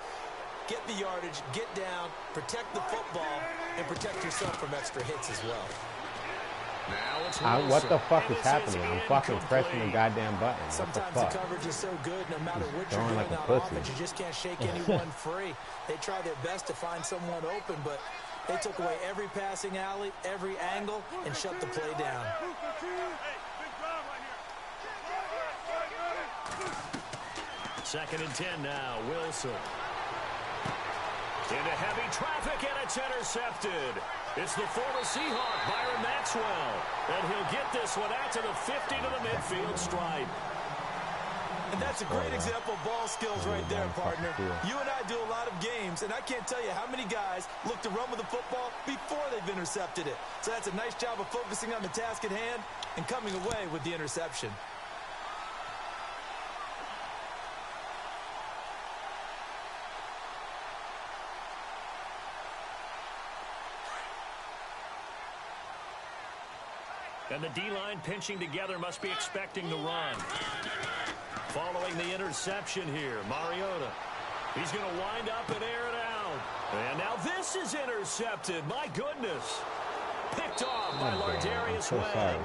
Get the yardage, get down, protect the football, and protect yourself from extra hits as well. What the fuck is happening? I'm fucking pressing the goddamn button. Sometimes the coverage is so good, no matter what you're doing on offense, you just can't shake anyone free. They try their best to find someone open, but they took away every passing alley, every angle, and shut the play down. Second and 10 now, Wilson. Into heavy traffic, and it's intercepted. It's the former Seahawk, Byron Maxwell. And he'll get this one out to the 50 to the midfield stripe. And that's a great example of ball skills right there, partner. You and I do a lot of games, and I can't tell you how many guys look to run with the football before they've intercepted it. So that's a nice job of focusing on the task at hand and coming away with the interception. And the D-line pinching together must be expecting the run. Following the interception here, Mariota. He's going to wind up and air it out. And now this is intercepted. My goodness. Picked off by Lardarius Webb.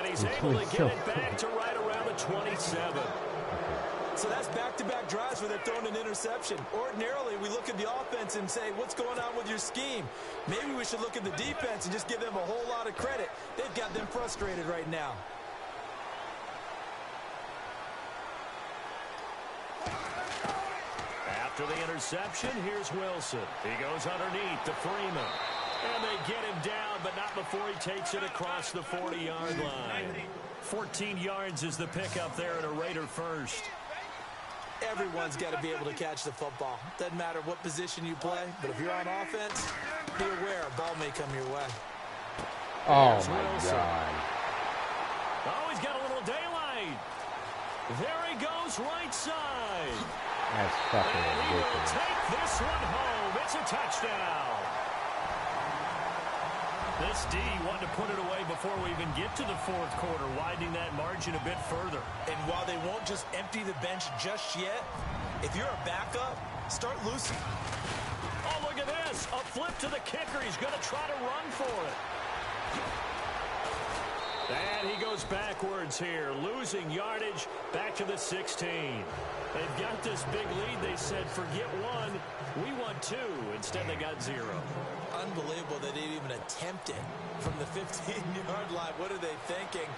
And he's able to get it back to right around the 27. So that's back-to-back drives where they're throwing an interception. Ordinarily, we look at the offense and say, what's going on with your scheme? Maybe we should look at the defense and just give them a whole lot of credit. They've got them frustrated right now. After the interception, here's Wilson. He goes underneath to Freeman. And they get him down, but not before he takes it across the 40-yard line. 14 yards is the pickup there at a Raider first. Everyone's got to be able to catch the football. Doesn't matter what position you play, but if you're on offense, be aware a ball may come your way. Oh, There's my Wilson. God. Oh, he's got a little daylight. There he goes, right side. That's fucking And he will ridiculous. take this one home. It's a touchdown. This D wanted to put it away before we even get to the fourth quarter, widening that margin a bit further. And while they won't just empty the bench just yet, if you're a backup, start loosing. Oh, look at this. A flip to the kicker. He's going to try to run for it. And he goes backwards here, losing yardage back to the 16. They've got this big lead. They said, forget one, we want two. Instead, they got 0. Unbelievable they didn't even attempt it from the 15-yard line. What are they thinking?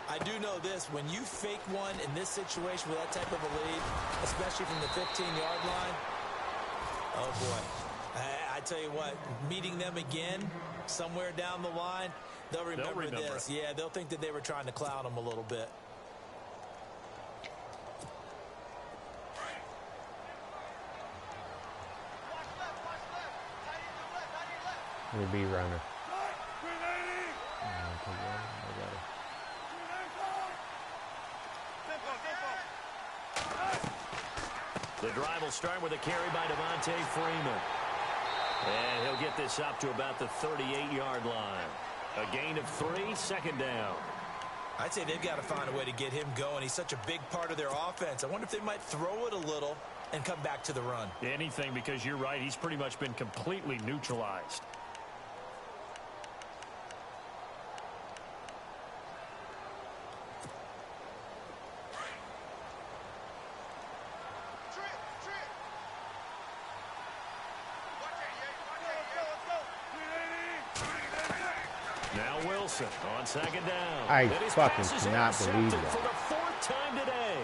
I do know this. When you fake one in this situation with that type of a lead, especially from the 15-yard line, oh, boy. I tell you what, meeting them again somewhere down the line, they'll remember this. Yeah, they'll think that they were trying to clown them a little bit. We'll be runner. The drive will start with a carry by Devontae Freeman. And he'll get this up to about the 38-yard line. A gain of 3, second down. I'd say they've got to find a way to get him going. He's such a big part of their offense. I wonder if they might throw it a little and come back to the run. Anything, because you're right. He's pretty much been completely neutralized. Now Wilson on second down. I fucking cannot believe that. For the 4th time today.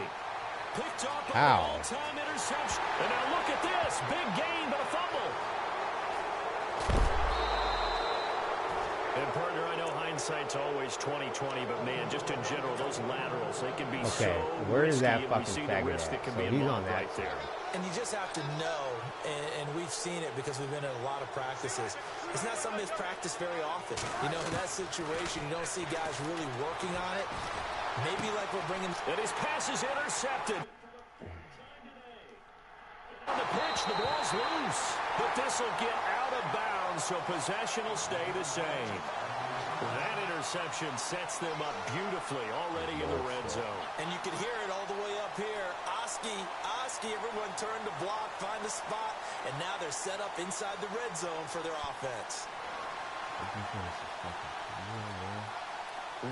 Picked off an How? all-time interception. And now look at this. Big gain, but a fumble. And partner, I know hindsight's always 20/20, but man, just in general, those laterals, they can be so where is risky, that and we fucking see the faggot risk that at? can So be he's involved on that right there. And you just have to know, and we've seen it because we've been at a lot of practices. It's not something that's practiced very often. You know, in that situation, you don't see guys really working on it. Maybe like we're bringing... And his pass is intercepted. On the pitch, the ball's loose. But this will get out of bounds, so possession will stay the same. That interception sets them up beautifully already in the red zone. And you can hear it all the way up here. Oski, everyone turned to block, find a spot, and now they're set up inside the red zone for their offense.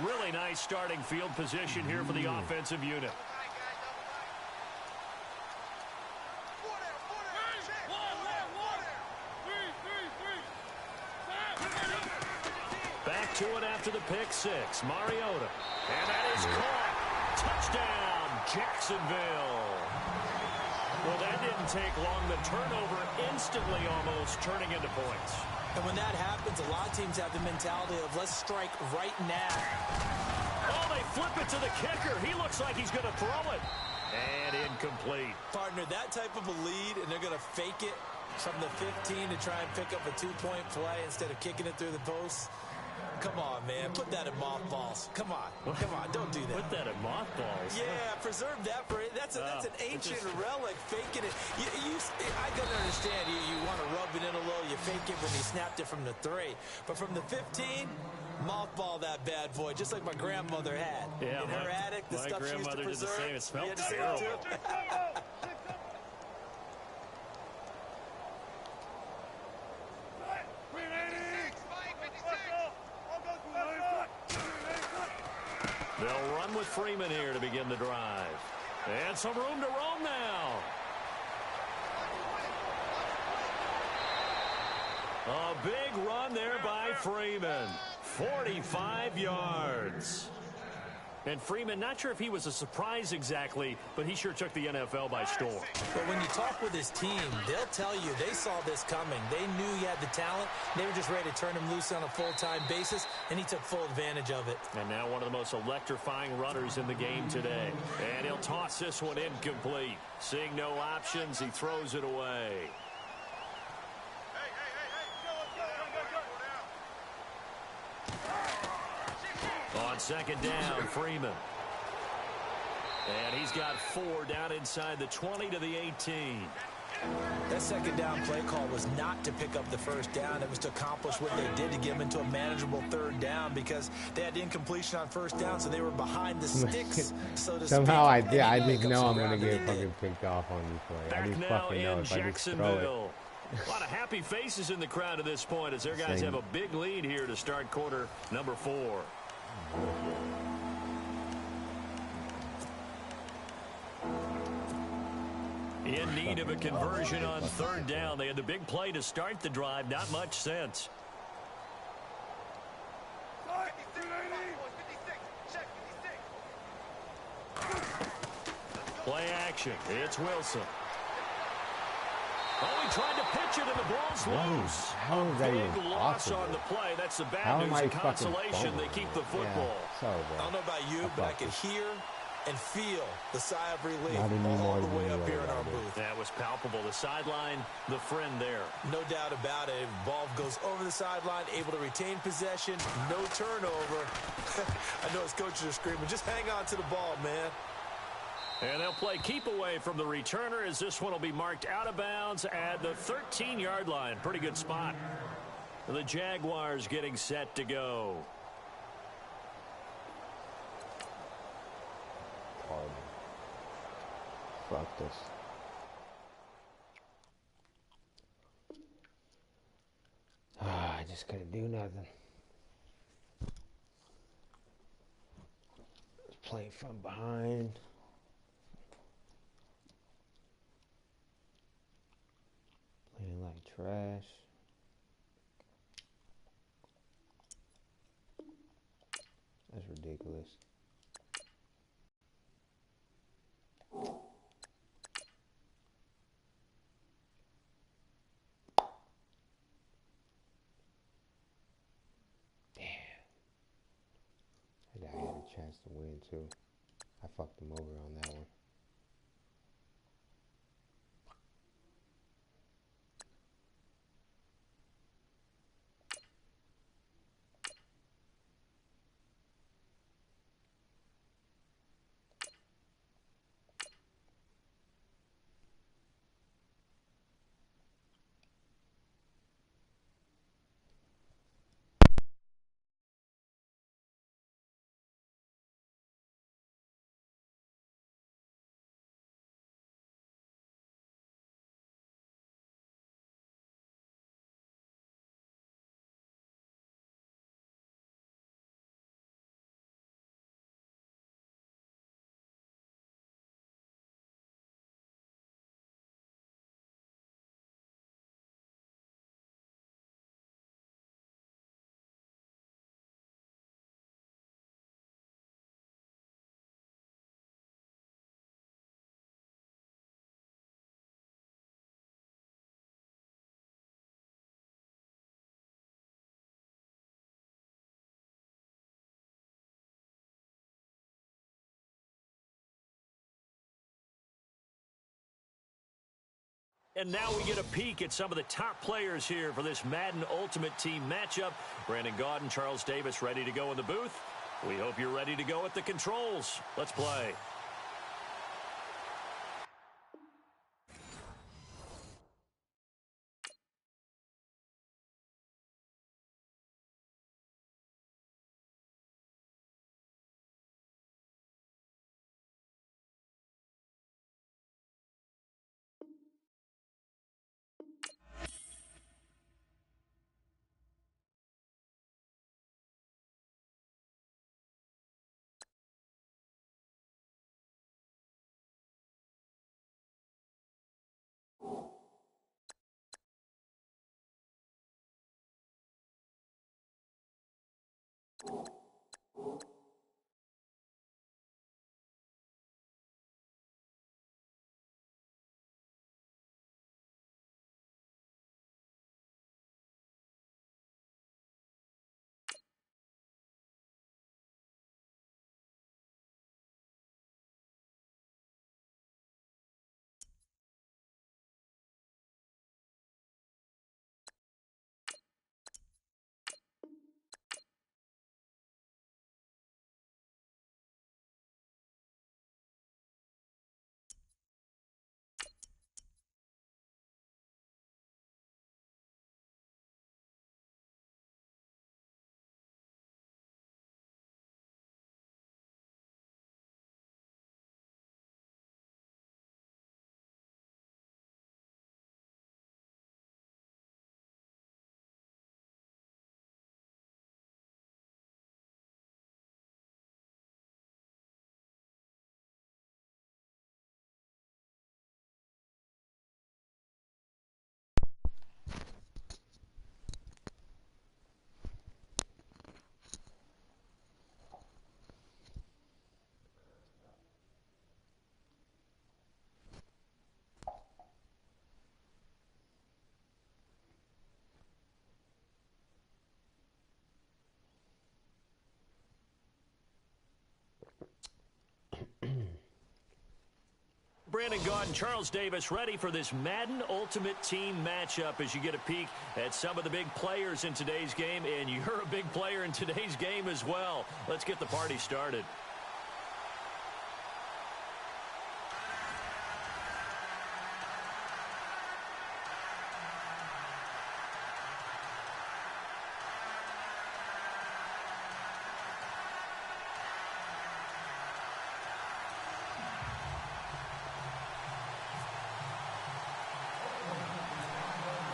Really nice starting field position here for the offensive unit. Back to it after the pick 6. Mariota. And that is caught. Touchdown, Jacksonville. Well, that didn't take long. The turnover instantly almost turning into points. And when that happens, a lot of teams have the mentality of let's strike right now. Oh, they flip it to the kicker. He looks like he's going to throw it. And incomplete. Partner, that type of a lead, and they're going to fake it from the 15 to try and pick up a 2-point play instead of kicking it through the post. Come on, man. Put that in mothballs. Come on. Don't do that. Put that in mothballs. Yeah, preserve that for it. That's an ancient relic. Faking it. I can understand. You want to rub it in a little. You fake it when you snapped it from the 3. But from the 15, mothball that bad boy, just like my grandmother had. Yeah, in her attic, the stuff she used to preserve. My grandmother did the same. It smelled terrible. They'll run with Freeman here to begin the drive. And some room to roam now. A big run there by Freeman. 45 yards. And Freeman, not sure if he was a surprise exactly, but he sure took the NFL by storm. But when you talk with his team, they'll tell you they saw this coming. They knew he had the talent. They were just ready to turn him loose on a full-time basis, and he took full advantage of it. And now one of the most electrifying runners in the game today. And he'll toss this one incomplete. Seeing no options, he throws it away. On second down, Freeman. And he's got 4 down inside the 20 to the 18. That second down play call was not to pick up the first down. It was to accomplish what they did to get them into a manageable third down because they had incompletion on first down, so they were behind the sticks, so to Somehow speak. I just know I'm going to get fucking picked off on this play. I just fucking know if I just throw it. A lot of happy faces in the crowd at this point as their guys have a big lead here to start quarter number 4. In need of a conversion on third down. They had the big play to start the drive. Not much sense. Play action. It's Wilson. Oh, he tried to pitch it, and the ball's loose. How is that Big even loss possible? on the play. That's the How bad am news. I And fucking consolation, they fumbling? keep the football. Yeah, sorry, bro. I don't know about you, but I could hear and feel the sigh of relief Not all anymore the way than up you here were in our right there. booth. That was palpable. The sideline, the friend there. No doubt about it. Ball goes over the sideline, able to retain possession, no turnover. I know his coaches are screaming, just hang on to the ball, man. And they'll play keep away from the returner as this one will be marked out of bounds at the 13-yard line. Pretty good spot. The Jaguars getting set to go. Fuck this. I just couldn't do nothing. Playing from behind. Playing like trash. That's ridiculous. That guy had a chance to win too. I fucked him over on that one. And now we get a peek at some of the top players here for this Madden Ultimate Team matchup. Brandon Gaudin, Charles Davis ready to go in the booth. We hope you're ready to go at the controls. Let's play. Brandon Gaud and Charles Davis ready for this Madden Ultimate Team matchup as you get a peek at some of the big players in today's game, and you're a big player in today's game as well. Let's get the party started.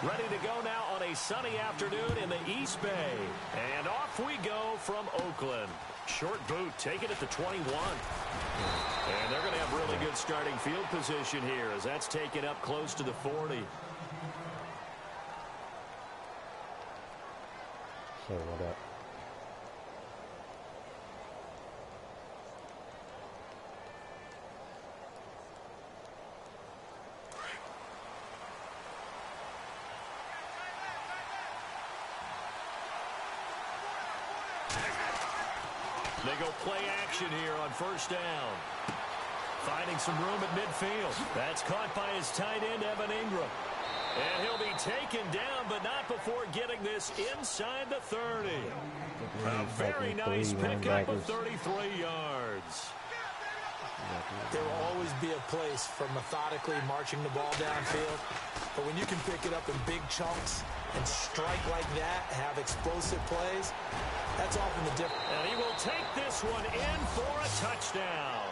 Ready to go now on a sunny afternoon in the East Bay. And off we go from Oakland. Short boot, take it at the 21. And they're going to have really good starting field position here as that's taken up close to the 40. So what up? They go play action here on first down. Finding some room at midfield. That's caught by his tight end, Evan Ingram. And he'll be taken down, but not before getting this inside the 30. A very nice pickup of 33 yards. There will always be a place for methodically marching the ball downfield. But when you can pick it up in big chunks and strike like that, have explosive plays, that's often the difference. And he will take this one in for a touchdown.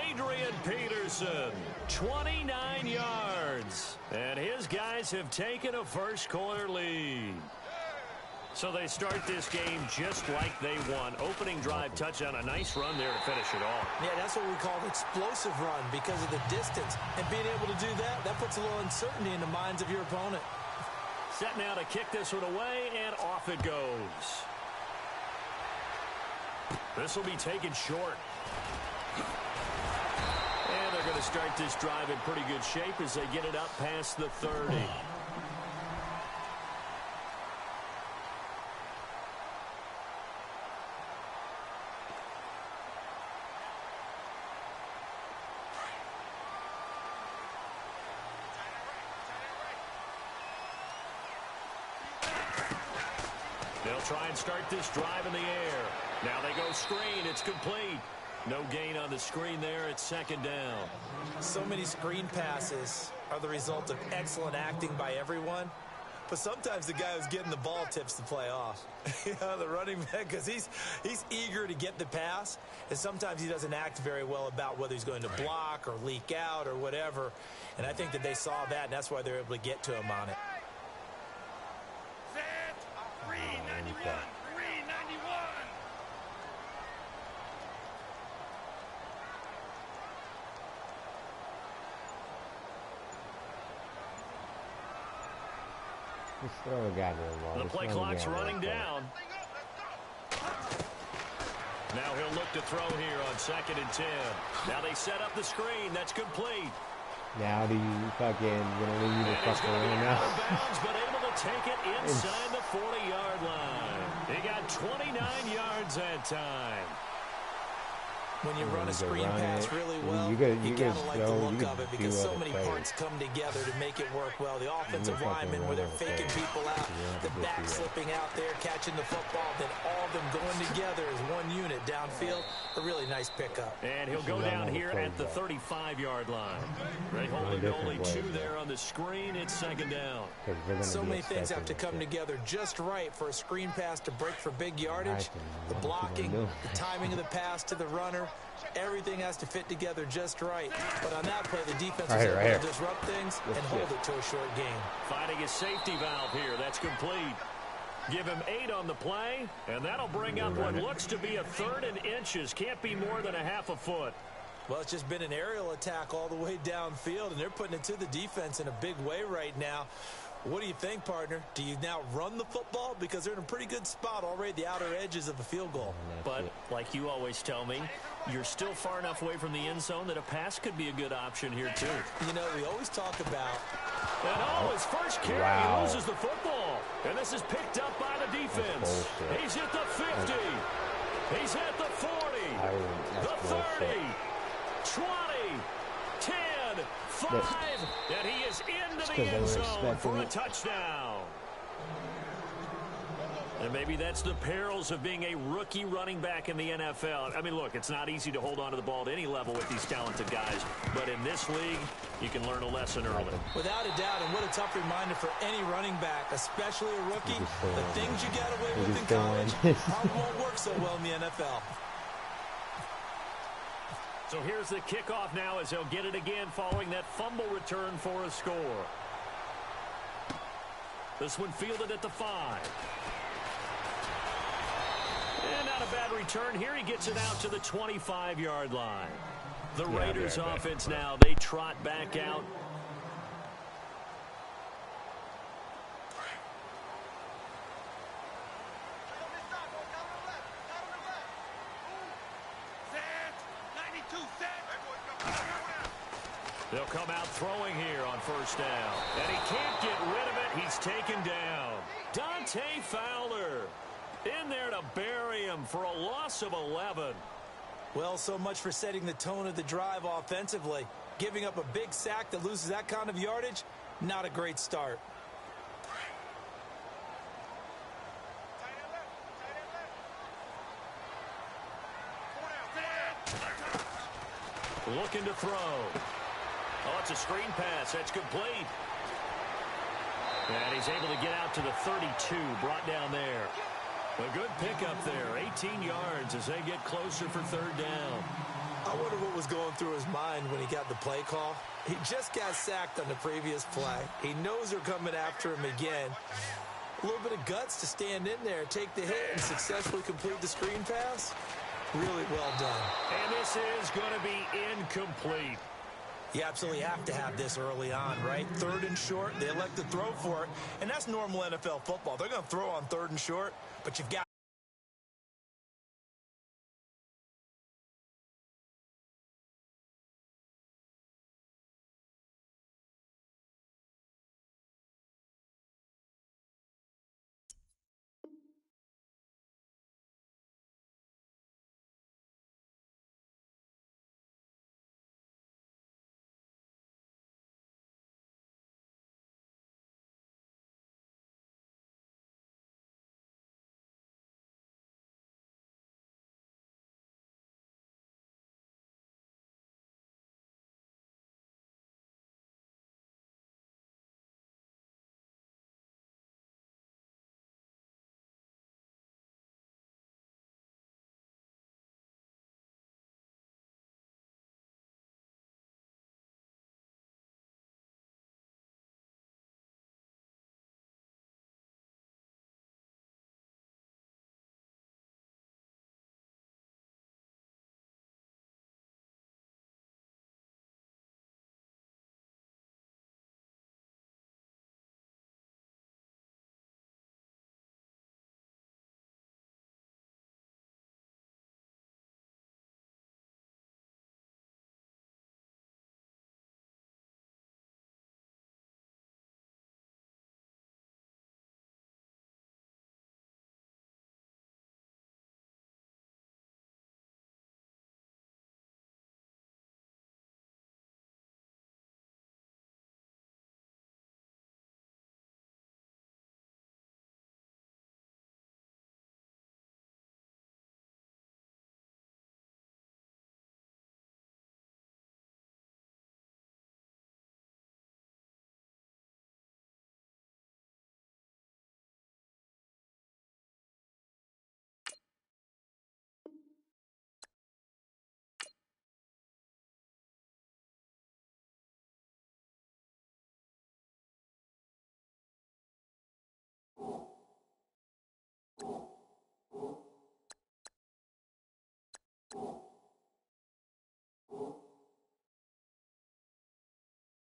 Adrian Peterson, 29 yards. And his guys have taken a first-quarter lead. So they start this game just like they won. Opening drive touchdown, a nice run there to finish it off. Yeah, that's what we call an explosive run because of the distance. And being able to do that, that puts a little uncertainty in the minds of your opponent. Set now to kick this one away, and off it goes. This will be taken short. And they're going to start this drive in pretty good shape as they get it up past the 30. They'll try and start this drive in the air. Now they go screen. It's complete. No gain on the screen there. It's second down. So many screen passes are the result of excellent acting by everyone. But sometimes the guy who's getting the ball tips the play off. The running back, because he's eager to get the pass. And sometimes he doesn't act very well about whether he's going to block or leak out or whatever. And I think that they saw that, and that's why they're able to get to him on it. Just throw a goddamn ball. The play clock's running down. Now he'll look to throw here on 2nd and 10. Now they set up the screen. That's complete. Now do you fucking gonna leave the fucking around now? Bounds, but able to take it inside the 40-yard line. He got 29 yards that time. When you run a screen pass really well, you gotta like the look of it because so many parts come together to make it work well. The offensive linemen, where they're faking people out, the back slipping out there, catching the football, then all of them going together as one unit downfield. A really nice pickup. And he'll go down here at the 35-yard line. They holding only 2 there on the screen. It's second down. So many things have to come together just right for a screen pass to break for big yardage. The blocking, the timing of the pass to the runner. Everything has to fit together just right. But on that play, the defense is able to disrupt things and hold it to a short gain. Finding a safety valve here. That's complete. Give him 8 on the play, and that'll bring up what looks to be a 3rd and inches. Can't be more than a half a foot. Well, it's just been an aerial attack all the way downfield, and they're putting it to the defense in a big way right now. What do you think, partner? Do you now run the football? Because they're in a pretty good spot already at the outer edges of a field goal. But like you always tell me, you're still far enough away from the end zone that a pass could be a good option here, too. You know, we always talk about... And his first carry, he loses the football. And this is picked up by the defense. He's hit the 50. He's hit the 40. The 30. 20. 10. good. 5, and he is into the end zone for a touchdown. And maybe that's the perils of being a rookie running back in the NFL. I mean, look, it's not easy to hold on to the ball at any level with these talented guys. But in this league, you can learn a lesson early. Without a doubt, and what a tough reminder for any running back, especially a rookie. The things you got away with in college probably won't work so well in the NFL. So here's the kickoff now as they'll get it again following that fumble return for a score. This one fielded at the 5. And not a bad return here. He gets it out to the 25-yard line. The Raiders offense now, they trot back out. They'll come out throwing here on first down. And he can't get rid of it. He's taken down. Dante Fowler in there to bury him for a loss of 11. Well, so much for setting the tone of the drive offensively. Giving up a big sack that loses that kind of yardage, not a great start. Looking to throw. Oh, it's a screen pass. That's complete. And he's able to get out to the 32, brought down there. A good pickup there, 18 yards as they get closer for third down. I wonder what was going through his mind when he got the play call. He just got sacked on the previous play. He knows they're coming after him again. A little bit of guts to stand in there, take the hit, and successfully complete the screen pass. Really well done. And this is going to be incomplete. You absolutely have to have this early on, right? 3rd and short, they elect to throw for it, and that's normal NFL football. They're going to throw on 3rd and short, but you've got